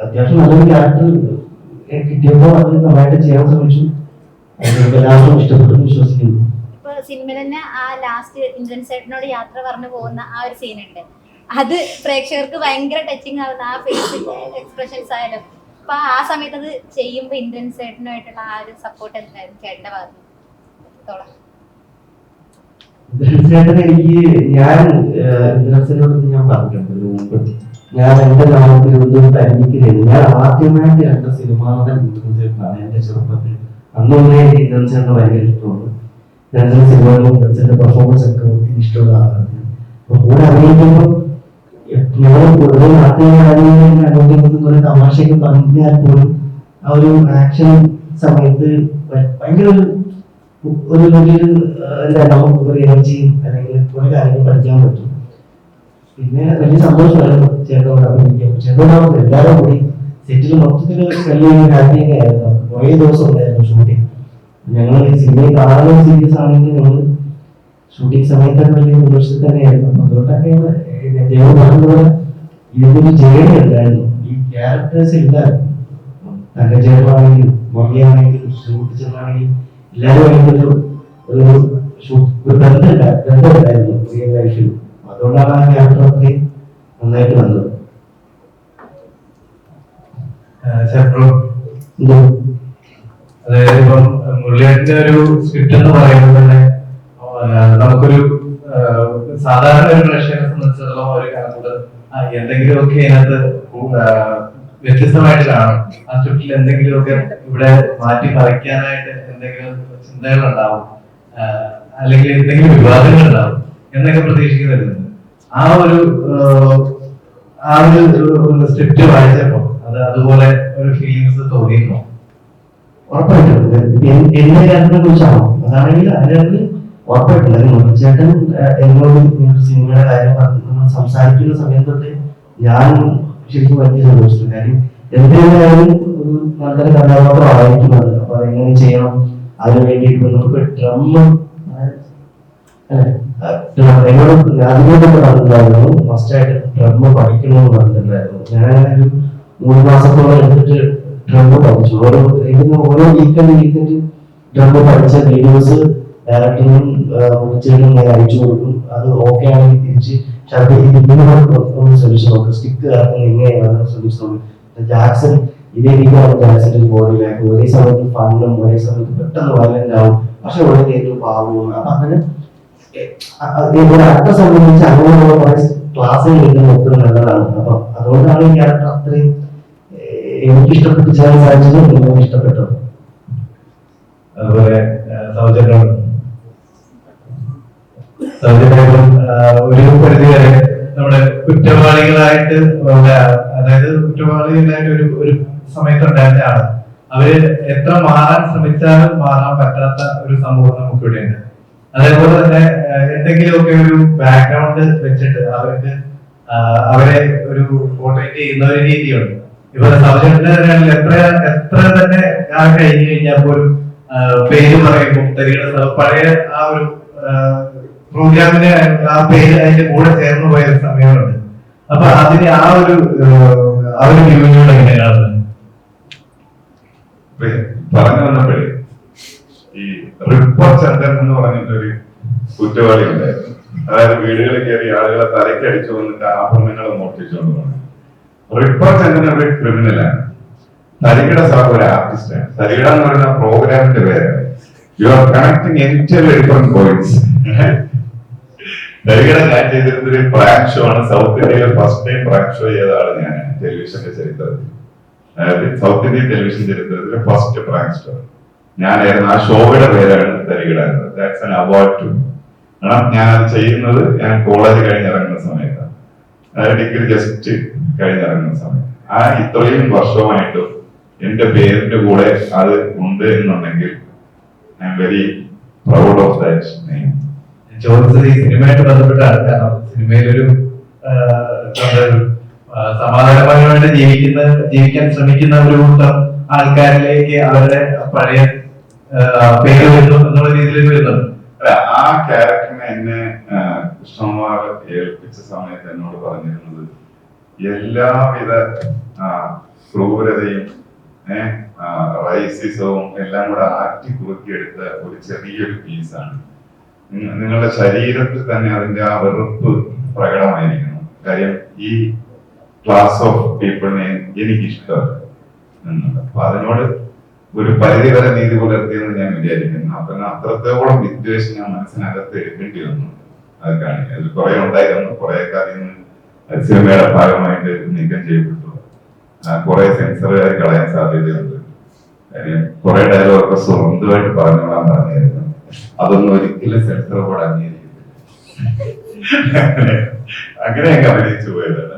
അത്യാവശ്യം നല്ലൊരു ക്യാരക്ടർ കിട്ടിയപ്പോൾ അത് നന്നായിട്ട് ചെയ്യാൻ ശ്രമിച്ചു. എല്ലാവർക്കും ഇഷ്ടപ്പെട്ടു വിശ്വസിക്കുന്നു. ഇപ്പൊ സിനിമയിൽ തന്നെ ആ ലാസ്റ്റ് ഇന്ദ്രൻ ചേട്ടനോട് യാത്ര പറഞ്ഞു പോകുന്ന ആ ഒരു സീനുണ്ട്, അത് പ്രേക്ഷകർക്ക് ഭയങ്കര ടച്ചിങ് ആവുന്ന ആ ഫേസ് എക്സ്പ്രഷൻസ് ആയാലും. അപ്പൊ ആ സമയത്ത് അത് ചെയ്യുമ്പോ ഇന്ദ്രൻ ചേട്ടനുമായിട്ടുള്ള ആ ഒരു സപ്പോർട്ട് എന്തായിരുന്നു ചേട്ടന്റെ ഭാഗത്ത്? തീർച്ചയായിട്ടും എനിക്ക് ഞാൻ ഇന്ദ്രൻസിനോട് ഞാൻ പറഞ്ഞിട്ടുണ്ട് മുമ്പ്, ഞാൻ എന്റെ നാമത്തിൽ തിരുവനന്തപുരത്ത് അന്വേഷിക്കുന്നത് ഞാൻ ആദ്യമായിട്ട് കണ്ട സിനിമകളുടെ ഇന്ദ്രൻസേട്ടനാണ്. എന്റെ ചെറുപ്പത്തിൽ അന്നൊന്നേ ഇന്ദ്രൻസേട്ടന് ഭയങ്കര ഇഷ്ടമാണ്. ഇന്ദ്രൻസിന്റെ സിനിമകളും ഇന്ദ്രൻസിന്റെ പെർഫോമൻസ് ഒക്കെ ഒത്തിരി ഇഷ്ടമുള്ള ആളാണ്. അപ്പൊ കൂടെ അഭിനയിക്കുമ്പോൾ ഞങ്ങൾ കൂടുതൽ നാട്ടിലെ തമാശയൊക്കെ പറഞ്ഞാൽ പോലും ആ ഒരു ആക്ഷൻ സമയത്ത് ഭയങ്കര ഒരു വലിയൊരു എന്താ നമുക്ക് ഒരു എനർജിയും അല്ലെങ്കിൽ കുറെ കാര്യങ്ങൾ പഠിക്കാൻ പറ്റും. പിന്നെ വലിയ സന്തോഷമായിരുന്നു ചേട്ടനോട് അഭിനയിക്കാൻ. ചേട്ടനോട് എല്ലാവരും കൂടി സെറ്റിൽ മൊത്തത്തിൽ വലിയൊരു ഹാപ്പിയൊക്കെ ആയിരുന്നു. കുറേ ദിവസം ഉണ്ടായിരുന്നു ഷൂട്ടിങ്. ഞങ്ങൾ സിനിമയിൽ കാണാനും സീരിയസ് ആണെങ്കിൽ ഞങ്ങൾ ഷൂട്ടിംഗ് സമയത്തൊക്കെ വലിയ സന്തോഷത്തിൽ തന്നെയായിരുന്നു. അതുകൊണ്ടൊക്കെ ദൈവം പറഞ്ഞതുപോലെ ഇതിനൊരു ജേണി ഉണ്ടായിരുന്നു. ഈ ക്യാരക്ടേഴ്സ് ഇല്ലായിരുന്നു. തങ്കച്ചേട്ടനാണെങ്കിലും മമ്മിയാണെങ്കിലും ശ്രീകുട്ടിച്ചനാണെങ്കിലും എല്ലാവരും ഒരു ബന്ധമുണ്ടായിരുന്നു റിയൽ ലൈഫിൽ. അതുകൊണ്ടാണ് ആ ക്യാരക്ടർ അത്രയും നന്നായിട്ട് വന്നത്. അതായത് ഇപ്പം മുരളിയേട്ടൻ സൗജന്യത്തിന്റെ ഒരു സ്ക്രിപ്റ്റ് എന്ന് പറയുന്നത് തന്നെ നമുക്കൊരു സാധാരണ ഒരു പ്രേക്ഷകനെ സംബന്ധിച്ചിടത്തോളം ഒരു കണക്കൂട്ട് എന്തെങ്കിലുമൊക്കെ അതിനകത്ത് വ്യത്യസ്തമായിട്ട് കാണും. ആ സ്ക്രിപ്റ്റിൽ എന്തെങ്കിലുമൊക്കെ ഇവിടെ മാറ്റി മറിക്കാനായിട്ട് എന്തെങ്കിലും ചിന്തകൾ ഉണ്ടാവും, അല്ലെങ്കിൽ എന്തെങ്കിലും വിവാദങ്ങൾ ഉണ്ടാവും എന്നൊക്കെ പ്രതീക്ഷിക്കുന്ന വരുന്നുണ്ട്. ആ ഒരു സ്ക്രിപ്റ്റ് വായിച്ചപ്പോ അതുപോലെ ഒരു ഫീലിങ്സ് തോന്നിയിരുന്നോ? ഉറപ്പായിട്ടും എന്റെ കാര്യത്തിനെ കുറിച്ചാണോ? അതാണെങ്കിൽ അതിനകത്ത് ഉറപ്പായിട്ടില്ല. ചേട്ടൻ എന്നോട് സിനിമയുടെ കാര്യം നമ്മൾ സംസാരിക്കുന്ന സമയം തൊട്ട് ഞാൻ ശരിക്കും വലിയ സന്തോഷിച്ചു. കാര്യം എന്തായാലും ഒരു നല്ലൊരു കഥാപാത്രമായിരിക്കുന്നത്. അപ്പൊ അതെങ്ങനെ ചെയ്യണം, അതിനു വേണ്ടിയിട്ട് നമുക്ക് ഡ്രമ്മ് എന്നോട് അതിനോട് പറഞ്ഞിട്ടുണ്ടായിരുന്നു മസ്റ്റായിട്ട് ഡ്രമ്മ് പഠിക്കണമെന്ന് പറഞ്ഞിട്ടുണ്ടായിരുന്നു. ഞാനൊരു 3 മാസത്തോളം എടുത്തിട്ട് ഡ്രമ്മ് പഠിച്ചു. ഓരോ വീക്കെൻഡ് ഡ്രമ്മ് പഠിച്ച വീഡിയോസ് ഡയറക്ടറിനും വിളിച്ചിട്ടും ഞാൻ അയച്ചു കൊടുക്കും. അത് ഓക്കെ ആണെങ്കിൽ തിരിച്ച് ഒന്ന് ശ്രമിച്ചു നോക്കും. സ്റ്റിക്ക് ഇറക്കുന്ന എങ്ങനെയാണ് ശ്രമിച്ചു നോക്കും. ജാക്സൺ ഇതേ രീതിയാണ് ജാക്സന്റെ ബോഡിയിലേക്ക് ഒരേ സമയത്ത് ഫണ്ണും ഒരേ സമയത്ത് പെട്ടെന്ന് വയലന്റ് ആവും, പക്ഷെ ഒരേ ഏറ്റവും പാവവും. അപ്പൊ അങ്ങനെ ഒരു ആക്ടറെ സംബന്ധിച്ച് അങ്ങനെയുള്ള കുറെ ക്ലാസ്സുകൾ കിട്ടുന്ന ഒത്തിരി നല്ലതാണ്. അപ്പൊ അതുകൊണ്ടാണ് ഈ ക്യാരക്ടർ അത്രയും എനിക്ക് ഇഷ്ടപ്പെട്ട് ചെയ്യാൻ സാധിച്ചത്, നിങ്ങൾക്ക് ഇഷ്ടപ്പെട്ടത്. അതുപോലെ സൗജന്യം ഒരു പരിധി വരെ നമ്മുടെ കുറ്റവാളികളായിട്ട് അതായത് കുറ്റവാളികളായിട്ട് ഒരു സമയത്തുണ്ടായിരുന്നതാണ്. അവര് എത്ര മാറാൻ ശ്രമിച്ചാലും മാറാൻ പറ്റാത്ത ഒരു സമൂഹം നമുക്കിവിടെയുണ്ട്. അതേപോലെ തന്നെ എന്തെങ്കിലുമൊക്കെ ഒരു ബാക്ക്ഗ്രൗണ്ട് വെച്ചിട്ട് അവർക്ക് അവരെ ഒരു പോർട്രേറ്റ് ചെയ്യുന്ന ഒരു രീതിയുണ്ട്. ഇപ്പൊ സൗജന്യത്തിൽ എത്ര തന്നെ ഞാൻ കഴിഞ്ഞു കഴിഞ്ഞാൽ പോലും പേര് പറയുമ്പോൾ തരികയുടെ പഴയ ആ ഒരു പ്രോഗ്രാമിന് ആ പേര് അതിന്റെ കൂടെ ചേർന്ന് പോയ ഒരു സമയമുണ്ട്. അപ്പൊ അതിന് ആ ഒരു വ്യൂവിനോട് എങ്ങനെയാണ് പറഞ്ഞു വന്നപ്പോഴേ ഈ റിപ്പർ ചന്ദ്രൻ എന്ന് പറഞ്ഞിട്ടൊരു കുറ്റവാളി ഉണ്ടായിരുന്നു. അതായത് വീടുകളിൽ കയറി ആളുകളെ തലക്കടിച്ചു വന്നിട്ട് ആഭരണങ്ങൾ മോഷ്ടിച്ചുകൊണ്ട് പറഞ്ഞു. റിപ്പർ ചന്ദ്രൻ ഒരു ക്രിമിനലാണ്. തരികിട സാർ ഒരു ആർട്ടിസ്റ്റാണ്. തരികിട എന്ന് പറയുന്ന പ്രോഗ്രാമിന്റെ പേരാണ്. You are connecting entirely different points. Tharikida ഞാൻ ചെയ്തിരുന്നൊരു പ്രാങ്ക് ഷോ ആണ്. സൗത്ത് ഇന്ത്യയിലെ ഫസ്റ്റ് ടൈം പ്രാങ്ക് ഷോ ചെയ്തതാണ് ഞാൻ ടെലിവിഷന്റെ ചരിത്രത്തിൽ. അതായത് സൗത്ത് ഇന്ത്യൻ ടെലിവിഷൻ ചരിത്രത്തിലെ ഫസ്റ്റ് പ്രാങ്ക് ഷോ ഞാനായിരുന്നു. ആ ഷോയുടെ പേരാണ് Tharikida. That's an award too. കാരണം ഞാൻ അത് ചെയ്യുന്നത് ഞാൻ കോളേജ് കഴിഞ്ഞിറങ്ങുന്ന സമയത്താണ്, ഡിഗ്രി ജസ്റ്റ് കഴിഞ്ഞിറങ്ങുന്ന സമയത്ത്. ആ ഇത്രയും വർഷമായിട്ടും എന്റെ പേരിന്റെ കൂടെ അത് ഉണ്ട് എന്നുണ്ടെങ്കിൽ I am very proud of that name. ചോദിച്ചത് ഈ സിനിമയായിട്ട് ബന്ധപ്പെട്ടാണ്. കാരണം സിനിമയിലൊരു സമാധാനപരമായിട്ട് ജീവിക്കാൻ ശ്രമിക്കുന്ന ഒരു കൂട്ടം ആൾക്കാരിലേക്ക് അവരുടെ പഴയ പേര് വരുന്നു എന്നുള്ള രീതിയിൽ വരുന്നുണ്ട്. ആ ക്യാരക്ടറിനെ എന്നെ കൃഷ്ണകുമാർ ഏൽപ്പിച്ച സമയത്ത് എന്നോട് പറഞ്ഞിരുന്നത് എല്ലാവിധ ക്രൂരതയും റൈസിസവും എല്ലാം കൂടെ ആറ്റി കുറുക്കിയെടുത്ത ഒരു ചെറിയൊരു പീസാണ്. നിങ്ങളുടെ ശരീരത്തിൽ തന്നെ അതിന്റെ ആ വെറുപ്പ് പ്രകടമായിരിക്കണം. കാര്യം ഈ ക്ലാസ് ഓഫ് പീപ്പിളിനെ എനിക്കിഷ്ടമല്ല എന്നുള്ളത്. അപ്പൊ അതിനോട് ഒരു പരിധി വരെ നീതി പുലർത്തിയെന്ന് ഞാൻ വിചാരിക്കുന്നു. അപ്പൊ അത്രത്തോളം വിദ്വേഷം ഞാൻ മനസ്സിനകത്ത് എടുക്കേണ്ടി വന്നു. അത് കാണിക്കും. അതിൽ കുറെ ഉണ്ടായിരുന്നു, കുറെയൊക്കെ അതിൽ നിന്ന് സിനിമയുടെ ഭാഗമായിട്ട് നീക്കം ചെയ്യപ്പെട്ടു. കുറെ സെൻസറുകാർ കളയാൻ സാധ്യതയുണ്ട്. കാര്യം കുറെ ഡയലോഗൊക്കെ സ്വന്തമായിട്ട് പറഞ്ഞോളാൻ പറഞ്ഞായിരുന്നു. അതൊന്നും ഒരിക്കലും സെൻസർ ബോർഡ് അംഗീകരിക്കത്തില്ല. അങ്ങനെയൊക്കെ അഭിനയിച്ചു പോയതാണ്.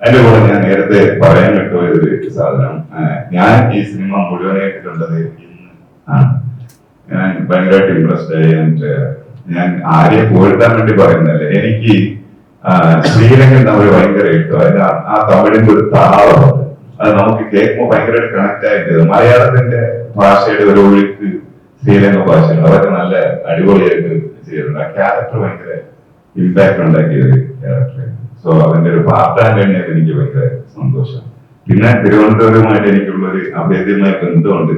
അതിന്റെ കൂടെ ഞാൻ നേരത്തെ പറയാൻ വിട്ടുപോയൊരു സാധനം, ഞാൻ ഈ സിനിമ മുഴുവനായിട്ട് കണ്ടത് ഇന്ന് ആണ്. ഞാൻ ഭയങ്കരമായിട്ട് ഇംപ്രസ്ഡ് ആയി. ഞാൻ ആരെയും പോയിട്ടാൻ വേണ്ടി പറയുന്നല്ലേ, എനിക്ക് ശ്രീലങ്കൻ തമിഴ് ഭയങ്കര ഇഷ്ടം. അതിന് ആ തമിഴിന്റെ ഒരു താളമുണ്ട്, അത് നമുക്ക് കേൾക്കുമ്പോൾ ഭയങ്കരമായിട്ട് കണക്ട് ആയിട്ട്. മലയാളത്തിന്റെ ഭാഷയുടെ ഒരു ഒഴുക്ക് ശ്രീലങ്ക ഭാഷയാണ്. അതൊക്കെ നല്ല അടിപൊളിയായിട്ട് ചെയ്തിട്ടുണ്ട്. ആ ക്യാരക്ടർ ഭയങ്കര ഇമ്പാക്ട് ഉണ്ടാക്കിയ ഒരു ക്യാരക്ടർ. സോ അതിന്റെ ഒരു പാർട്ടാൻ കഴിഞ്ഞാൽ എനിക്ക് ഭയങ്കര സന്തോഷം. പിന്നെ തിരുവനന്തപുരവുമായിട്ട് എനിക്കുള്ള ഒരു അഭേദ്യമായ ബന്ധമുണ്ട്.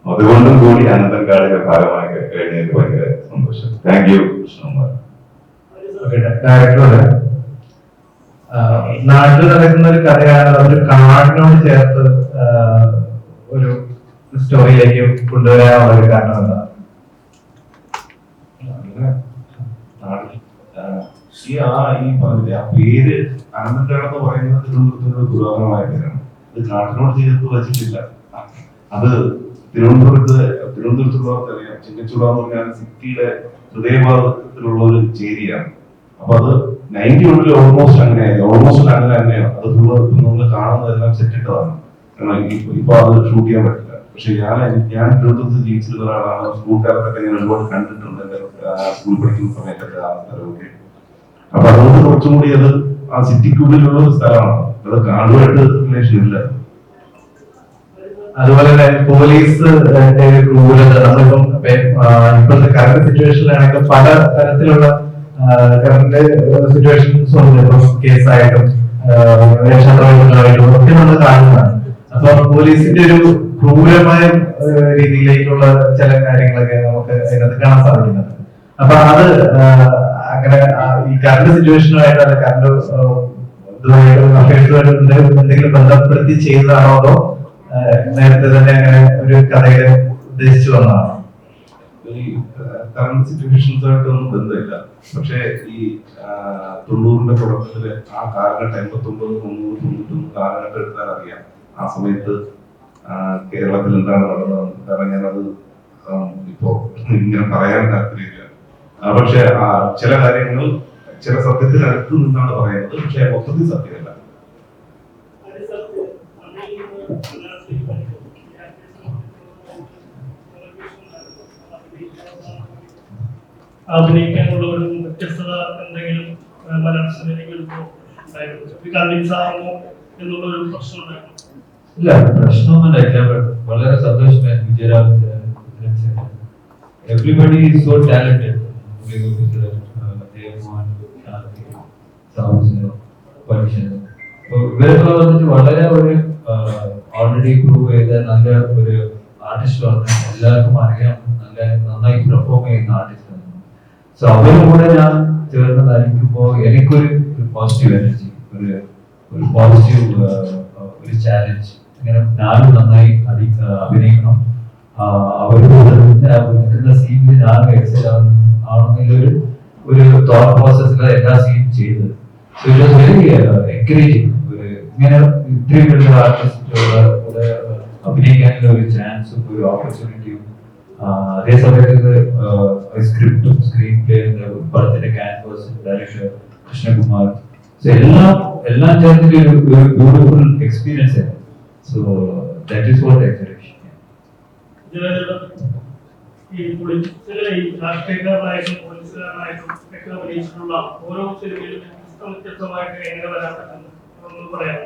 അതുകൊണ്ടും കൂടി അനന്തൻകാടിന്റെ ഭാഗമായി കഴിഞ്ഞതിൽ ഭയങ്കര സന്തോഷം. Thank you Krishnakumar. ഡയറക്ടറുടെ നാട്ടിൽ നടക്കുന്ന ഒരു കഥയാണ്. ഒരു കാടിനോട് ചേർത്ത് ഒരു സ്റ്റോറിയിലേക്ക് കൊണ്ടുവരാനുള്ള ഒരു കാരണം എന്താണ്? ഈ പറഞ്ഞില്ലേ ആ പേര് അനന്തൻകാട് എന്ന് പറയുന്നത് തിരുവനന്തപുരത്തിന്റെ ഒരു പുരാതനമായ പേരാണ്. ഇത് കാട്ടിനോട് ചേർത്ത് വച്ചിട്ടില്ല. അത് തിരുവനന്തപുരത്തുള്ളവർക്ക് അറിയാം. ചിന്നച്ചുട എന്ന് പറഞ്ഞാൽ സിറ്റിയുടെ ഹൃദയഭാഗത്തിലുള്ള ഒരു ചേരിയാണ്. അപ്പൊ അത് 91 ഓൾമോസ്റ്റ് അങ്ങനെ തന്നെയാണ്. അത് നമ്മൾ കാണുന്നതെല്ലാം സെറ്റിട്ടതാണ്. കാരണം ഇപ്പൊ അത് ഷൂട്ട് ചെയ്യാൻ പറ്റില്ല. പക്ഷെ ഞാൻ തിരുവനന്തപുരത്ത് ജീവിച്ചിരുന്ന ഒരാളാണ്. സ്കൂൾ കാലത്തൊക്കെ ഞാൻ ഒരുപാട് കണ്ടിട്ടുണ്ട്. എന്റെ സ്കൂൾ പഠിക്കുന്ന സമയത്തൊക്കെ ആ സ്ഥലമൊക്കെ. അപ്പൊ അതുകൊണ്ട് കുറച്ചും കൂടി അത് ആ സിറ്റിക്കുള്ളിലുള്ള ഒരു സ്ഥലമാണ്. അത് കാടുമായിട്ട് റിലേഷൻ ഇല്ല. അതുപോലെ തന്നെ പോലീസ് ക്രൂരത നമ്മളിപ്പം ഇപ്പോഴത്തെ കറണ്ട് സിറ്റുവേഷനിലാണെങ്കിൽ പല തരത്തിലുള്ള കറണ്ട് സിറ്റുവേഷൻസ് ഉണ്ട്. ഇപ്പം കേസായിട്ടും രക്ഷാപ്രവർത്തനമായിട്ടും ഒക്കെ നമ്മൾ കാണുന്നതാണ്. അപ്പൊ പോലീസിന്റെ ഒരു ക്രൂരമായ രീതിയിലേക്കുള്ള ചില കാര്യങ്ങളൊക്കെ നമുക്ക് അതിനകത്ത് കാണാൻ സാധിക്കുന്നുണ്ട്. അപ്പൊ അത് അങ്ങനെ ഈ കറണ്ട് സിറ്റുവേഷനുമായിട്ട് അത് കറണ്ട് എന്തെങ്കിലും ബന്ധപ്പെടുത്തി ചെയ്തതാണോ അതോ നേരത്തെ തന്നെ അങ്ങനെ ഒരു കഥയുടെ ഉദ്ദേശിച്ചു വന്നതാണോ? ഈ കറണ്ട് സിറ്റുവേഷൻസുമായിട്ടൊന്നും ബന്ധമില്ല. പക്ഷെ ഈ 90ന്റെ തുടക്കത്തില് ആ കാലഘട്ടം 89, 90, 91 കാലഘട്ടം എടുത്താൽ അറിയാം ആ സമയത്ത് കേരളത്തിൽ എന്താണ് നടന്നത്. കാരണം ഞാനത് ഇപ്പോ ഇങ്ങനെ പറയാൻ താല്പര്യമില്ല. പക്ഷെ ചില കാര്യങ്ങൾ ചില സത്യത്തിന് അടുത്ത് നിന്നാണ് പറയുന്നത്. പക്ഷെ മൊത്തത്തിൽ സത്യമല്ല. അഭിനയിക്കാനുള്ള ഒരു വ്യത്യസ്തത എന്തെങ്കിലും മലയാള സിനിമയിൽ കൺവിൻസ് ആകുമോ എന്നുള്ളൊരു പ്രശ്നം ഉണ്ടായിരുന്നു? ഇല്ല, പ്രശ്നമൊന്നുമില്ല. വളരെ സന്തോഷമായിരുന്നു. Vijayaraghavan everybody is so talented. ഇവരൊക്കെ വന്നിട്ട് വളരെ ഒരു ഓൾറെഡി പ്രൂവ് ചെയ്ത നല്ല ഒരു ആർട്ടിസ്റ്റ് ആണ്. എല്ലാവർക്കും അറിയാം നല്ല നന്നായി പെർഫോം ചെയ്യുന്ന ആർട്ടിസ്റ്റ് ആണ്. സോ അവരുടെ കൂടെ ഞാൻ ചേർന്നതായിരിക്കുമ്പോൾ എനിക്കൊരു പോസിറ്റീവ് എനർജി, ഒരു പോസിറ്റീവ് ഒരു ചാലഞ്ച്. ഇങ്ങനെ ഞാനും നന്നായി അഭിനയിക്കണം. അവരുടെ നിൽക്കുന്ന സീനിൽ ഞാൻ എക്സൈൽ ആണെന്നുള്ള ഒരു തോട്ട് പ്രോസസ്സിൽ എല്ലാ സീനും ചെയ്തത്. So it was very encouraging. ഇങ്ങനെ ഇത്രയും വലിയ ആർട്ടിസ്റ്റുകളുടെ കൂടെ അഭിനയിക്കാനുള്ള ഒരു ചാൻസും ഒരു ഓപ്പർച്യൂണിറ്റിയും അതേ സമയത്ത് സ്ക്രിപ്റ്റും സ്ക്രീൻ പ്ലേ പടത്തിന്റെ ക്യാൻവാസ് ഡയറക്ടർ കൃഷ്ണകുമാർ. സോ എല്ലാം ചേർന്നിട്ട് ഒരു ബ്യൂട്ടിഫുൾ എക്സ്പീരിയൻസ് ആയിരുന്നു. So that is what encourage. ഈ പൊളിറ്റിക്സിലെ ഈ രാഷ്ട്രീയക്കാരനായിട്ടും പോലീസുകാരനായിട്ടും ഒക്കെ അഭിനയിച്ചിട്ടുള്ള ഓരോ സിനിമയിലും വ്യത്യസ്തമായിട്ട് എങ്ങനെ വരാൻ പറ്റുന്നു പറയാം.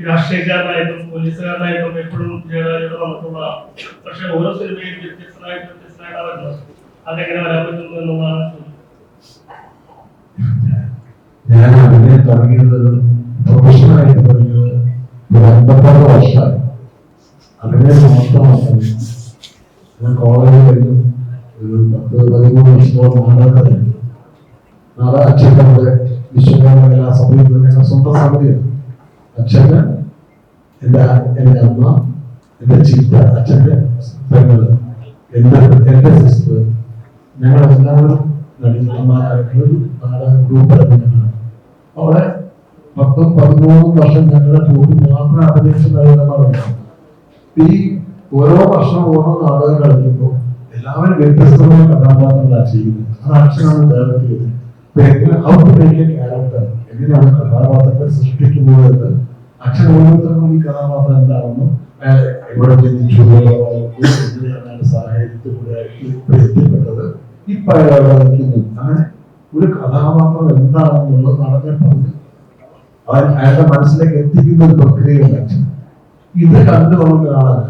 രാഷ്ട്രീയക്കാരനായിട്ടും പോലീസുകാരനായിട്ടും എപ്പോഴും ജയരാജയുടെ വന്നിട്ടുള്ളതാണ്. പക്ഷെ ഓരോ സിനിമയിലും വ്യത്യസ്തമായിട്ടാണ് വരുന്നത്. അതെങ്ങനെ വരാൻ പറ്റുന്നു എന്നുള്ളതാണ് ചോദ്യം. ഞാൻ അഭിനയം തുടങ്ങിയത് പ്രൊഫഷണലായിട്ട് തുടങ്ങിയത് 56 വർഷമായി. അഭിനയം മാത്രമാണ്. ഞാൻ കോളേജിൽ കഴിഞ്ഞു ഒരു 10-13 വർഷത്തോളം നാടകത്തിലായിരുന്നു. നാടക അച്ഛൻ്റെ വിശ്വകർമ്മ കലാസഭയിൽ ഞങ്ങളുടെ സ്വന്തം സമിതിയാണ്. അച്ഛന് എൻ്റെ അമ്മ, എൻ്റെ ചിറ്റ, അച്ഛൻ്റെ പെങ്ങള്, എൻ്റെ സിസ്റ്റർ, ഞങ്ങളെല്ലാവരും നടിമാരായിട്ടുള്ള നാടക ഗ്രൂപ്പായിരുന്നു. അവിടെ 10-13 വർഷം ഞങ്ങളുടെ ഗ്രൂപ്പിൽ മാത്രം അഭിനയിച്ച നടിമാരുണ്ട്. ഈ ഓരോ വർഷം ഓരോ നാടകം കളിക്കുമ്പോൾ എല്ലാവരും വ്യത്യസ്തമായ കഥാപാത്രങ്ങളാണ് ചെയ്യുന്നത്. അത് അച്ഛനാണ് ഡയറക്ട് ചെയ്തത്. How to make a character, എങ്ങനെയാണ് കഥാപാത്രത്തെ സൃഷ്ടിക്കുന്നത് എന്ന് അച്ഛൻ ഓരോരുത്തർക്കും ഈ കഥാപാത്രം എന്താണെന്നും ഇവിടെ ജനിച്ചു എങ്ങനെയാണ് സാഹചര്യത്തിലൂടെ എത്തിപ്പെട്ടത്, ഇപ്പൊ അയാൾ നിൽക്കുന്നു, അങ്ങനെ ഒരു കഥാപാത്രം എന്താണെന്നുള്ളത് നടനെ പറഞ്ഞ് അയാളുടെ മനസ്സിലേക്ക് എത്തിക്കുന്ന ഒരു പ്രക്രിയയാണ് അച്ഛൻ. ഇത് കണ്ടു നമുക്ക് കാണാൻ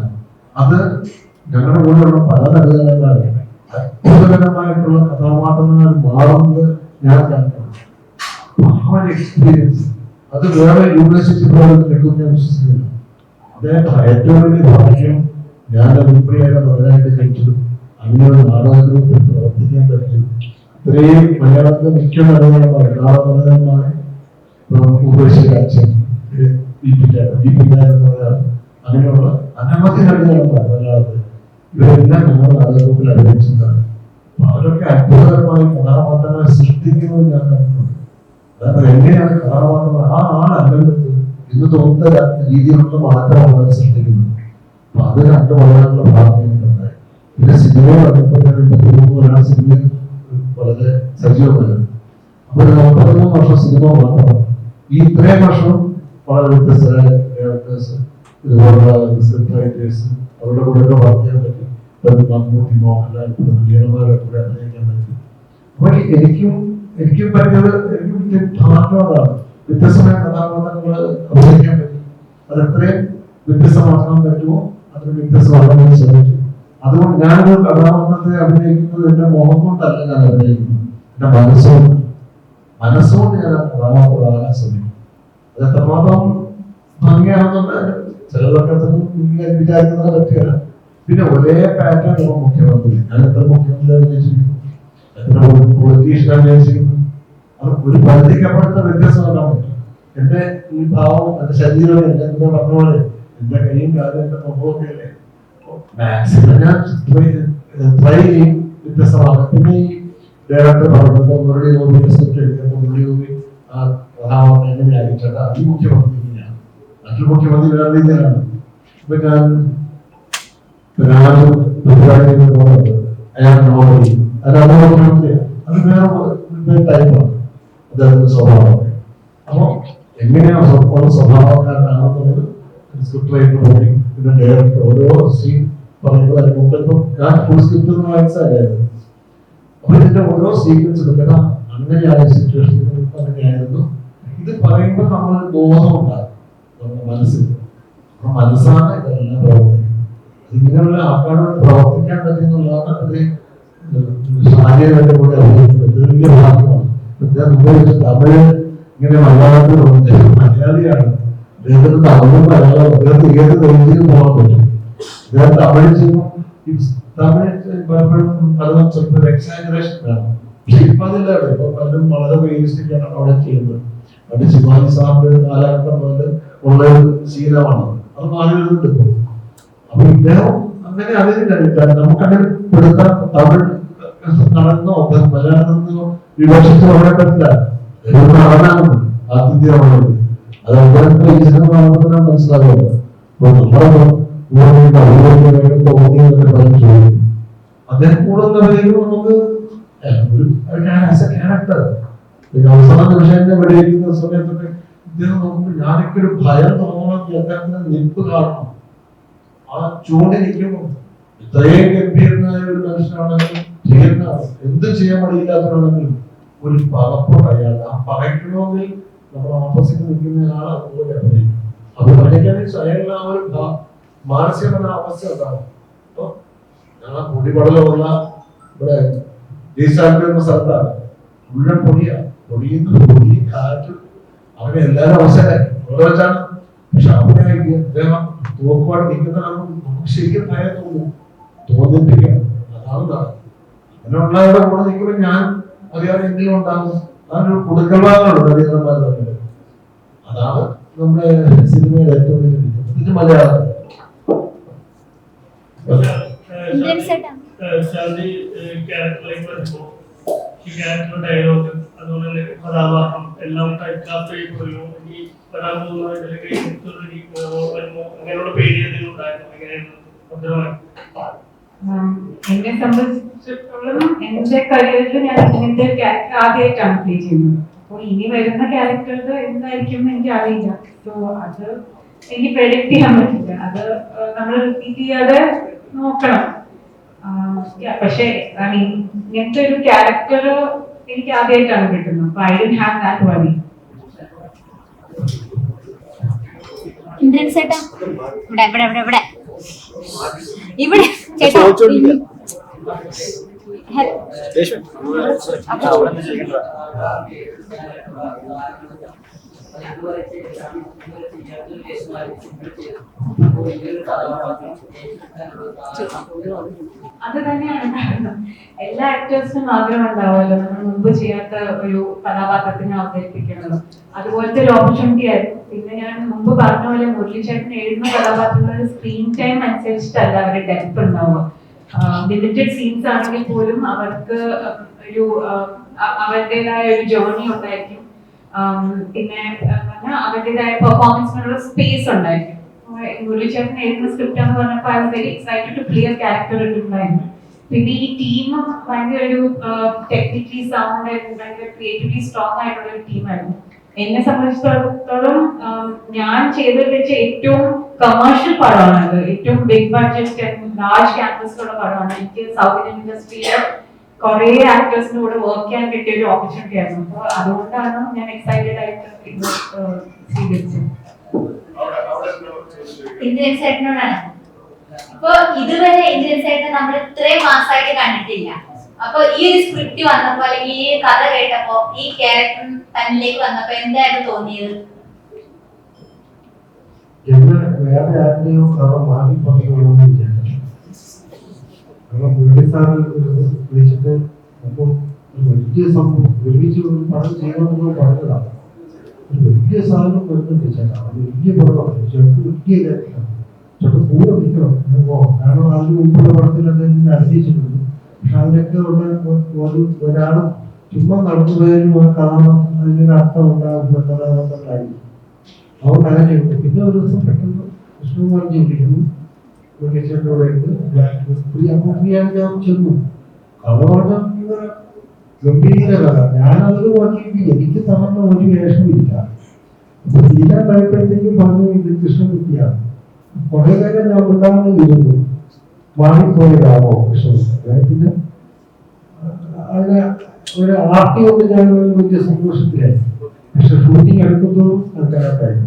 അത് ഞങ്ങളുടെ കൂടെയുള്ള പല നടികളാണ് അത്ഭുതകരമായിട്ടുള്ള കഥാപാത്രങ്ങൾ മാറുന്നത് ഞാൻ കണ്ടു. എക്സ്പീരിയൻസ് അത് വേറെ യൂണിവേഴ്സിറ്റി പോലും കിട്ടും ഞാൻ വിശ്വസിക്കുന്നില്ല. അദ്ദേഹത്തെ ഏറ്റവും വലിയ ഭാഗ്യം ഞാൻ ഉൾപ്പെടെയൊക്കെ നല്ലതായിട്ട് കഴിച്ചതും അങ്ങനെ ഒരു നാടക ഗ്രൂപ്പിൽ പ്രവർത്തിക്കാൻ പറ്റും. ഇത്രയും മലയാളത്തിലെ മിക്ക നടികളുമാണ് നാടകന്മാരെ അച്ഛൻ അങ്ങനെയുള്ള അനവധി നടികളുണ്ടാണ് മലയാളത്തിൽ. ഇവരെല്ലാം ഞങ്ങളുടെ നാടക ഗ്രൂപ്പിൽ അഭിനയിച്ചതാണ്. അവരൊക്കെ അത്ഭുതകരമായി കഥാപാത്രങ്ങളെ സൃഷ്ടിക്കുന്നത് ഞാൻ കണ്ടിട്ടുണ്ട്. അതായത് എങ്ങനെയാണ് കഥാപാത്രങ്ങൾ ആ ആളല്ലത് എന്ന് തോന്നുന്ന രീതിയിലുള്ള മാറ്റമാണ് അവർ സൃഷ്ടിക്കുന്നത്. അപ്പൊ അത് കണ്ടു വളരാനുള്ള ഭാഗ്യം എനിക്കുണ്ടായി. പിന്നെ സിനിമയിൽ വന്നപ്പോൾ ഞാൻ 23 സിനിമയിൽ വളരെ സജീവമായിരുന്നു. അപ്പൊ 43 വർഷം സിനിമ മാത്രമാണ്. ഈ ഇത്രയും വർഷം വളരെ വ്യത്യസ്തരായ ക്യാരക്ടേഴ്സ്, ഇതുപോലുള്ള സ്ക്രിപ്റ്റ് റൈറ്റേഴ്സ്, അവരുടെ കൂടെയൊക്കെ വർക്ക് ചെയ്യാൻ പറ്റി. മമ്മൂട്ടി, മോഹൻലാൽ, നടന്മാരുടെ കൂടെ അഭിനയിക്കാൻ പറ്റി. അപ്പൊ എനിക്കും പറ്റിയത് അതാണ് വ്യത്യസ്തമായ കഥാപാത്രങ്ങൾ അഭിനയിക്കാൻ പറ്റി. അതെത്രയും വ്യത്യസ്തമാക്കാൻ പറ്റുമോ അത്ര വ്യത്യസ്തമാക്കാൻ ശ്രമിച്ചു. അതുകൊണ്ട് ഞാനൊരു കഥാപാത്രത്തെ അഭിനയിക്കുന്നത് എന്റെ മോഹം കൊണ്ടല്ല ഞാൻ അഭിനയിക്കുന്നത്, എന്റെ മനസ്സുകൊണ്ട് ഞാൻ ആ കഥാപാത്രമാകാൻ ശ്രമിക്കും. അത് എത്രമാത്രം ഭംഗിയാണെന്നുള്ള ചിലതൊക്കെ വിചാരിക്കുന്നത് പറ്റിയല്ല. പിന്നെ ഒരേ പാറ്റേൺ മുഖ്യമന്ത്രി, ഞാൻ എത്ര മുഖ്യമന്ത്രി അഭിനയിച്ചിരിക്കുന്നു, എത്ര പൊളിറ്റീഷ്യൻ അഭിനയിച്ചിരിക്കുന്നു, അത് ഒരു പരിധിക്കപ്പെടുത്ത വ്യത്യാസമാക്കാൻ പറ്റും. എന്റെ ഈ ഭാവം, എന്റെ ശരീരം, എന്റെ പറഞ്ഞ പോലെ എന്റെ കൈയും കാര്യം, എന്റെ മുഖമൊക്കെ അല്ലേ മാക്സിമം ഞാൻ ട്രൈ ചെയ്യും വ്യത്യസ്തമാകാം. പിന്നെ ഈ ഡയറക്ടർ പറഞ്ഞപ്പോൾ മുരളി ഗോപി സ്ക്രിപ്റ്റ് എഴുതിയപ്പോൾ മുരളി ഗോപി ആ കഥാപാത്രം എങ്ങനെയായിട്ടാ ഈ മുഖ്യമന്ത്രി ഇങ്ങനെയാണ്, മറ്റൊരു മുഖ്യമന്ത്രി വേറെ രീതിയിലാണ്. ഇപ്പൊ ഞാൻ അയാൾ നോവലി അതാണ് മുഖ്യമന്ത്രിയാണ്, അത് വേറെ ടൈപ്പാണ് അദ്ദേഹത്തിന്റെ സ്വഭാവം. അപ്പൊ എങ്ങനെയാണ് സ്വഭാവക്കാരനാണെന്നുള്ളത് സ്ക്രിപ്റ്റ് റൈറ്റർ പോയി പിന്നെ ഡയറക്ടർ ഓരോ സീൻ പറയുമ്പോൾ അതിന് മുമ്പിപ്പം ഞാൻ ഫുൾ സ്ക്രിപ്റ്റ് ഒന്നും വായിച്ചായിരുന്നു. അപ്പൊ ഇതിന്റെ ഓരോ സീക്വൻസ് എടുക്കണം, അങ്ങനെയായ സിറ്റുവേഷൻ അങ്ങനെയായിരുന്നു. ഇത് പറയുമ്പോൾ നമ്മളൊരു ബോധം ഉണ്ടാകും നമ്മുടെ മനസ്സിൽ. അപ്പൊ മനസ്സാണ് ഇതെല്ലാം പ്രവർത്തിക്കുന്നത്. ഇങ്ങനെയുള്ള ആൾക്കാരോട് പ്രവർത്തിക്കാൻ പറ്റുന്നുള്ളതാണ് അത് ശാരീരികമായിട്ട് കൂടെ അഭിനയിക്കുന്നത്. വലിയ ഭാഗ്യമാണ്. തമിഴ് ഇങ്ങനെ മലയാളത്തിലുണ്ട്, മലയാളിയാണ് അദ്ദേഹത്തിന് തമിഴും മലയാളം അദ്ദേഹത്തിന് ഏത് റേഞ്ചിലും പോകാൻ പറ്റും. അദ്ദേഹം തമിഴ് ചെയ്യുമ്പോൾ തമിഴ് പലപ്പോഴും പലതും ചിലപ്പോൾ എക്സാജറേഷൻ വേണം. പക്ഷെ ഇപ്പൊ അതില്ല. ഇപ്പൊ പലരും വളരെ റിയലിസ്റ്റിക് ആണ് അവിടെ ചെയ്യുന്നത്. അത് ശിവാജി സാറിന്റെ കാലഘട്ടം മുതൽ ഉള്ള ഒരു ശീലമാണ്, അത് മാറി വരുന്നുണ്ട് ഇപ്പൊ. അപ്പൊ ഇദ്ദേഹം അങ്ങനെ അതിന് കഴിക്കാൻ നമുക്കങ്ങനെ പെടുത്താൻ തമിഴ് നടന്നോ മലയാളത്തിൽ നിന്നോ വിവക്ഷിച്ച് പറയാൻ പറ്റില്ല. നടനാണ് ആതിഥ്യമാണ്. അത് അദ്ദേഹത്തിന്റെ ഈ സിനിമ കാണുമ്പോൾ മനസ്സിലാകുമല്ലോ. അപ്പൊ അദ്ദേഹം കൂടുതൽ നമുക്ക് ക്യാരക്ടർ അവസാന നിമിഷം വെടിവെക്കുന്ന സമയത്തൊക്കെ ഇദ്ദേഹം നോക്കുമ്പോൾ ഞാനൊക്കെ ഒരു ഭയം തോന്നണമെങ്കിൽ അദ്ദേഹത്തിന്റെ നിപ്പ് കാണണം. ആ ചൂണ്ടി നിൽക്കുമ്പോൾ ഇത്രയും ഗംഭീരനായ ഒരു മനുഷ്യനാണെങ്കിലും ധീരനാണ്, എന്ത് ചെയ്യാൻ മടിയില്ലാത്തവരാണെങ്കിലും ഒരു പകപ്പോട് അയാൾ ആ പകയ്ക്കണമെങ്കിൽ നമ്മൾ ഓപ്പോസിറ്റ് നിൽക്കുന്ന ആൾ അതുപോലെ അഭിനയിക്കും. അത് അഭിനയിക്കാൻ അയാളുടെ ആ ഒരു മാനസികമായ അവസ്ഥ ഉണ്ടാവും. അപ്പൊ ഞങ്ങൾ പൊടിപടലുള്ള ഇവിടെ എന്ന സ്ഥലത്താണ് മുഴുവൻ പൊടിയും കാറ്റ് അവനെ എല്ലാവരും അവസരം അവിടെ വെച്ചാണ്. പക്ഷെ അവിടെ അദ്ദേഹം തോക്കുപാട് നിൽക്കുന്ന നമുക്ക് ശരിക്കും ഭയം തോന്നിപ്പിക്കണം. അതാണ് അങ്ങനെയുള്ളവരുടെ കൂടെ നിൽക്കുമ്പോൾ ഞാൻ അറിയാതെ എന്തെങ്കിലും ഉണ്ടാകും. അതൊരു കുടുക്കഭാഗമുണ്ട് നടികന്മാർ തമ്മിൽ. അതാണ് നമ്മുടെ സിനിമയിൽ ഏറ്റവും വലിയ മലയാളം. ശാന്തി ക്യാരക്ടറിലേക്ക് വരുമ്പോ ഈ ക്യാരക്ടർ ഡയലോഗ് അതുപോലെ തന്നെ കഥാപാത്രം എല്ലാം ടൈപ്പ് കാസ്റ്റ് ചെയ്യപ്പെടുകയോ ഈ വരാൻ പോകുന്ന അങ്ങനെയുള്ള പേടി എന്തെങ്കിലും ഉണ്ടായിരുന്നു? എങ്ങനെയായിരുന്നു ഭദ്രമായി? എന്നെ സംബന്ധിച്ചിടത്തോളം എന്റെ കരിയറിൽ ഞാൻ ഇങ്ങനത്തെ ഒരു ക്യാരക്ടർ ആദ്യമായിട്ടാണ് പ്ലേ ചെയ്യുന്നത്. അപ്പോൾ ഇനി വരുന്ന ക്യാരക്ടറുകൾ എന്തായിരിക്കും എന്ന് എനിക്ക് അറിയില്ല. സോ അത് എനിക്ക് പ്രെഡിക്റ്റ് ചെയ്യാൻ പറ്റില്ല. അത് നമ്മൾ റിപ്പീറ്റ് ചെയ്യാതെ നോക്കണം. പക്ഷേ ഐ മീൻ ഇങ്ങനത്തെ ഒരു ക്യാരക്ടർ എനിക്ക് ആദ്യമായിട്ടാണ് കിട്ടുന്നത്. അപ്പൊ I don't have that worry. Indran ചേട്ടാ ഇവിടെ ഇവിടെ ഇവിടെ ഇവിടെ ചേട്ടാ അത് തന്നെയാണ് കാരണം. എല്ലാ ആക്ടേഴ്സിനും ആഗ്രഹം ഉണ്ടാവുമല്ലോ നമ്മൾ മുമ്പ് ചെയ്യാത്ത ഒരു കഥാപാത്രത്തിനെ അവതരിപ്പിക്കണം. അതുപോലത്തെ ഒരു ഓപ്പർച്യൂണിറ്റി ആയിരുന്നു. പിന്നെ ഞാൻ മുമ്പ് പറഞ്ഞ പോലെ മുരളി ചേട്ടൻ എഴുതുന്ന കഥാപാത്രങ്ങളുടെ സ്ക്രീൻ ടൈം അനുസരിച്ചിട്ടല്ല അവരുടെ ഡെപ്ത് ഉണ്ടാവുക. ലിമിറ്റഡ് സീൻസ് ആണെങ്കിൽ പോലും അവർക്ക് ഒരു അവരുടേതായ ഒരു ജേർണി ഉണ്ടായിരിക്കും. പിന്നെ അവരുടേതായ പെർഫോമൻസിനുള്ള സ്പേസ് ഉണ്ടായിരിക്കും. മുരളീചേട്ടൻ എഴുതുന്ന സ്ക്രിപ്റ്റ് എന്ന് പറഞ്ഞപ്പോൾ I was very excited to play a character ഉണ്ടായിരുന്നു. പിന്നെ ഈ ടീം ഭയങ്കര ഒരു ടെക്നിക്കലി സൗണ്ട് ഭയങ്കര ക്രിയേറ്റീവ്ലി സ്ട്രോങ് ആയിട്ടുള്ള ഒരു ടീമായിരുന്നു. എന്നെ സംബന്ധിച്ചിടത്തോളം ഞാൻ ചെയ്തത് വെച്ച് ഏറ്റവും കമേഴ്ഷ്യൽ പടമാണ് അത്. ഏറ്റവും ബിഗ് ബഡ്ജറ്റ് ലാർജ് ക്യാൻവസിലുള്ള പടമാണ്. എനിക്ക് സൗത്ത് ഇന്ത്യൻ ഇൻഡസ്ട്രിയിലെ കുറെ ആക്ടേഴ്സിന്റെ കൂടെ വർക്ക് ചെയ്യാൻ കിട്ടിയ ഒരു ഓപ്പർച്യൂണിറ്റി ആയിരുന്നു. അപ്പോൾ അതുകൊണ്ടാണ് ഞാൻ എക്സൈറ്റഡ് ആയിട്ട് ഇത് സ്വീകരിച്ചത്. ഇന്ത്യൻ സൈഡിനോടാണ്. അപ്പൊ ഇതുവരെ ഇന്ത്യൻ സൈഡിനെ നമ്മൾ ഇത്രയും മാസമായിട്ട് കണ്ടിട്ടില്ല. അപ്പൊ ഈ ഒരു സ്ക്രിപ്റ്റ് വന്നപ്പോ അല്ലെങ്കിൽ ഈ കഥ കേട്ടപ്പോ ഈ ക്യാരക്ടർ തന്നിലേക്ക് വന്നപ്പോ എന്തായിരുന്നു തോന്നിയത്? വേറെ ആരുടെയോ കഥ മാറി പറയുകയുള്ളൂ വിചാരിച്ചു. കാരണം മുരളി സാറ് വിളിച്ചിട്ട് അപ്പം വലിയ സംഭവം ഒരുമിച്ച് പണം ചെയ്യണമെന്ന് പറഞ്ഞതാണ്. ഒരു വലിയ സാധനം വരുന്നുണ്ട് ചേട്ടാ, അത് വലിയ പടമാണ്, ചേട്ടൻ വലിയ കാര്യമാണ്, ചേട്ടൻ കൂടെ നിൽക്കണം. കാരണം അതിന് മുമ്പുള്ള പടത്തിലൊക്കെ അറിയിച്ചിട്ടുണ്ട്. പക്ഷെ അതിനൊക്കെ ഉള്ള ഒരാളും ചുമ്മാ നടന്നു പോയാലും ആ കാണാൻ അതിനൊരു അർത്ഥം ഉണ്ടാകുന്നതായി അതുകൊണ്ട് അങ്ങനെയുണ്ട്. പിന്നെ ഒരു ദിവസം പെട്ടെന്ന് കൃഷ്ണകുമാർ വിളിക്കുന്നു, ചേട്ടനോടെ ഞാൻ ചെന്നു. കഥ പറഞ്ഞ ഗംഭീര കഥ. ഞാനത് നോക്കിയിട്ട് എനിക്ക് തന്ന ഒരു വേഷമില്ല. അപ്പൊ തീരാൻ കഴിയുമ്പോഴത്തേക്കും പറഞ്ഞു ഇത് കൃഷ്ണകുട്ടിയാണ്. കുറെ നേരം ഞാൻ ഉണ്ടാകുന്ന ഇരുന്നു മാറിപ്പോയതാണോ കൃഷ്ണകുട്ടി. പിന്നെ അതിനെ ഒരു ആർത്തി കൊണ്ട് ഞാൻ വലിയ സന്തോഷത്തിലായി. പക്ഷെ ഷൂട്ടിംഗ് എടുക്കുന്നതും കറക്റ്റായി.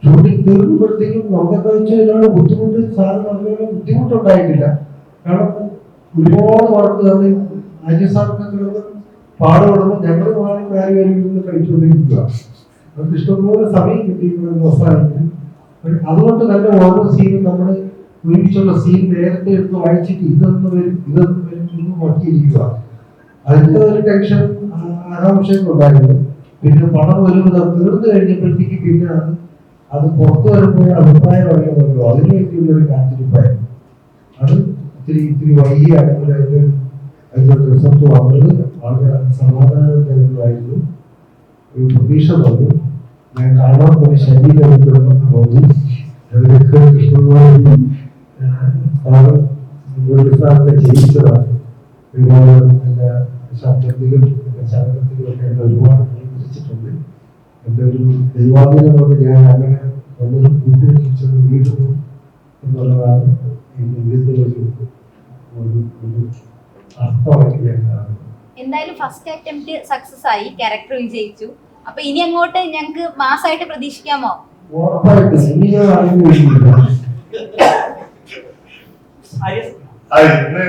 ഷൂട്ടിംഗ് തീർന്നപ്പോഴത്തേക്കും നമുക്കൊക്കെ വെച്ച് ഒരുപാട് ബുദ്ധിമുട്ട് സാറിന് അതുപോലെ ബുദ്ധിമുട്ടുണ്ടായിട്ടില്ല. കാരണം ഒരുപാട് വർക്ക് തന്നെ അജയ് സാർക്ക് കിടന്ന് പാടുപെടുമ്പോൾ ഞങ്ങൾ മാറി കാര്യം നിന്ന് കഴിച്ചുകൊണ്ടിരിക്കുക. നമുക്ക് ഇഷ്ടംപോലെ സമയം കിട്ടിയിട്ടുള്ള ദിവസമായിരിക്കും. അതുകൊണ്ട് തന്നെ ഓരോ സീനും നമ്മൾ ഒരുമിച്ചുള്ള സീൻ നേരത്തെ എടുത്ത് വായിച്ചിട്ട് ഇതൊന്നും വരും ഇതൊന്നും നോക്കിയിരിക്കുക. അതിന്റെ ഒരു ടെൻഷൻ ആകാംക്ഷകൾ ഉണ്ടായിരുന്നു. പിന്നെ പണം വരുമ്പോൾ തീർന്നു കഴിഞ്ഞപ്പോഴത്തേക്ക് പിന്നെ അത് പുറത്തു വരുമ്പോൾ അഭിപ്രായം അറിയാമല്ലോ, അതിനു വേണ്ടിയുള്ള ഒരു കാത്തിരിപ്പായിരുന്നു. അത് ഇത്തിരി വൈകിയാണ് അതിന്റെ റിസൾട്ട് വന്നത്. വളരെ സമാധാനം തരുന്നതായിരുന്നു. ഒരു പ്രതീക്ഷ തോന്നി. ഞാൻ കാണാൻ പോലെ ശരീരം തോന്നി. കൃഷ്ണകുമാരി സാറിനെ ജയിച്ചതാണ്. ഒരുപാട് എന്റെ ശബ്ദത്തിലും ചലനത്തിലുമൊക്കെ എന്നെ ഒരുപാട് നിയന്ത്രിച്ചിട്ടുണ്ട്. എന്റെ ഒരു ദൈവാധീനം കൊണ്ട് ഞാൻ അങ്ങനെ വളരെ കൂട്ടിച്ചത് വീഴുന്നു എന്നുള്ളതാണ് ഇതിന്റെ ഒരു അർത്ഥമായിട്ട് ഞാൻ കാണുന്നത്. എന്തായാലും ഫസ്റ്റ് അറ്റംപ്റ്റ് സക്സസ് ആയി, ക്യാരക്ടർ വിജയിച്ചു. അപ്പൊ ഇനി അങ്ങോട്ട് ഞങ്ങൾക്ക് മാസമായിട്ട് പ്രതീക്ഷിക്കാമോ? ഉറപ്പായിട്ട് ഇനി ഞാൻ അറിയുന്നില്ല. ഇന്ന്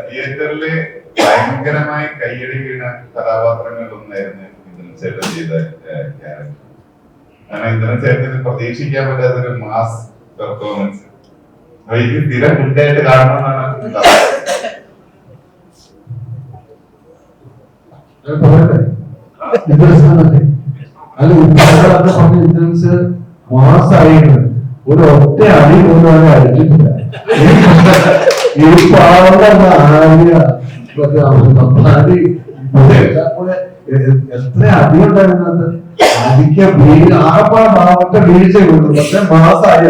തിയേറ്ററില് ഭയങ്കരമായി കയ്യടി വീണ കഥാപാത്രങ്ങളിൽ ഒന്നായിരുന്നു ഇന്ദ്രൻ ചേട്ടൻ ചെയ്ത ക്യാരക്ടർ. കാരണം ഇന്ദ്രൻ ചേട്ടന് പ്രതീക്ഷിക്കാൻ പറ്റാത്തൊരു മാസ് പെർഫോമൻസ്. അപ്പൊ ഇത് സ്ഥിരം ഗുണ്ടായിട്ട് കാണണമെന്നാണ് മാസായിട്ട് ഒരു ഒറ്റ അടി പോലും അവനെ അടിച്ചിട്ടില്ല. ഈ പാവങ്ങളുടെ എത്ര അടിയുണ്ടായിരുന്നത് അടിക്കാൻ ആകപ്പാടെ വീഴ്ച കൊണ്ടു. പക്ഷെ മാസായി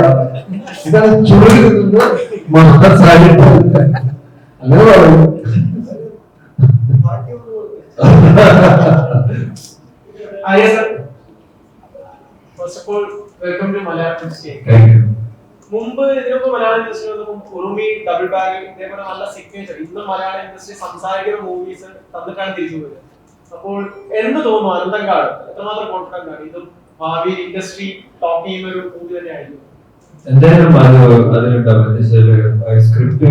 ഇതാണ് ചുരുക്കുന്നത് മാസായി അങ്ങനെ പറയും. First of all welcome to Malayalam industry. മുമ്പ് ഇതിനൊക്കെ Malayalam industry Urumi, double bag ഇതേപോലെ നല്ല സിഗ്നേച്ചർ ഇന്ന് മലയാളം ഇൻഡസ്ട്രി സംസാരിക്കുന്ന മൂവീസ് തന്നിട്ടാണ് തിരിച്ചു പോയത്. അപ്പോൾ എന്ത് തോന്നുന്നു അനന്തങ്കാട് എത്രമാത്രം കോൺഫിഡന്റ് ആണ് ഇത് ഭാവി ഇൻഡസ്ട്രി ടോപ്പ് ചെയ്യുന്ന ഒരു മൂവി തന്നെയായിരിക്കും? എന്തായാലും അതിലുണ്ടാവും. സ്ക്രിപ്റ്റ്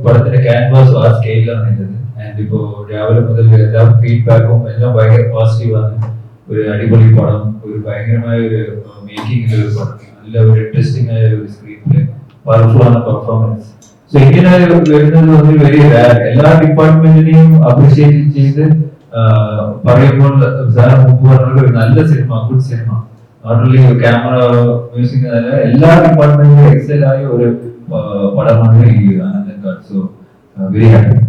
പടത്തിന്റെ ക്യാൻവാസ് ആ സ്കെയിലാണ് ഉള്ളത്. ആൻഡ് ഇപ്പോ രാവിലെ മുതൽ എല്ലാ ഫീഡ്ബാക്കും എല്ലാം ഭയങ്കര പോസിറ്റീവാണ്. ഒരു അടിപൊളി പടം, ഒരു ഭയങ്കരമായ ഒരു മേക്കിംഗ് ഒരു പടം, നല്ല ഒരു ഇൻട്രസ്റ്റിംഗ് ആയ ഒരു സ്ക്രീൻ പ്ലേ, പവർഫുൾ ആണ് പെർഫോമൻസ്. സോ ഇങ്ങനെ വരുന്നത് വെരി റയർ. എല്ലാ ഡിപ്പാർട്ട്മെന്റിനെയും അപ്രീഷിയേറ്റ് ചെയ്ത് പറയുമ്പോൾ സാർ മുമ്പ് പറഞ്ഞ ഒരു നല്ല സിനിമ, ഗുഡ് സിനിമ, നോട്ട് ഓൺലി ക്യാമറ, മ്യൂസിക്, എല്ലാ ഡിപ്പാർട്ട്മെന്റിലും എക്സൽ ആയ ഒരു പടമാണ് ഈ അനന്തങ്കാട്. So very happy.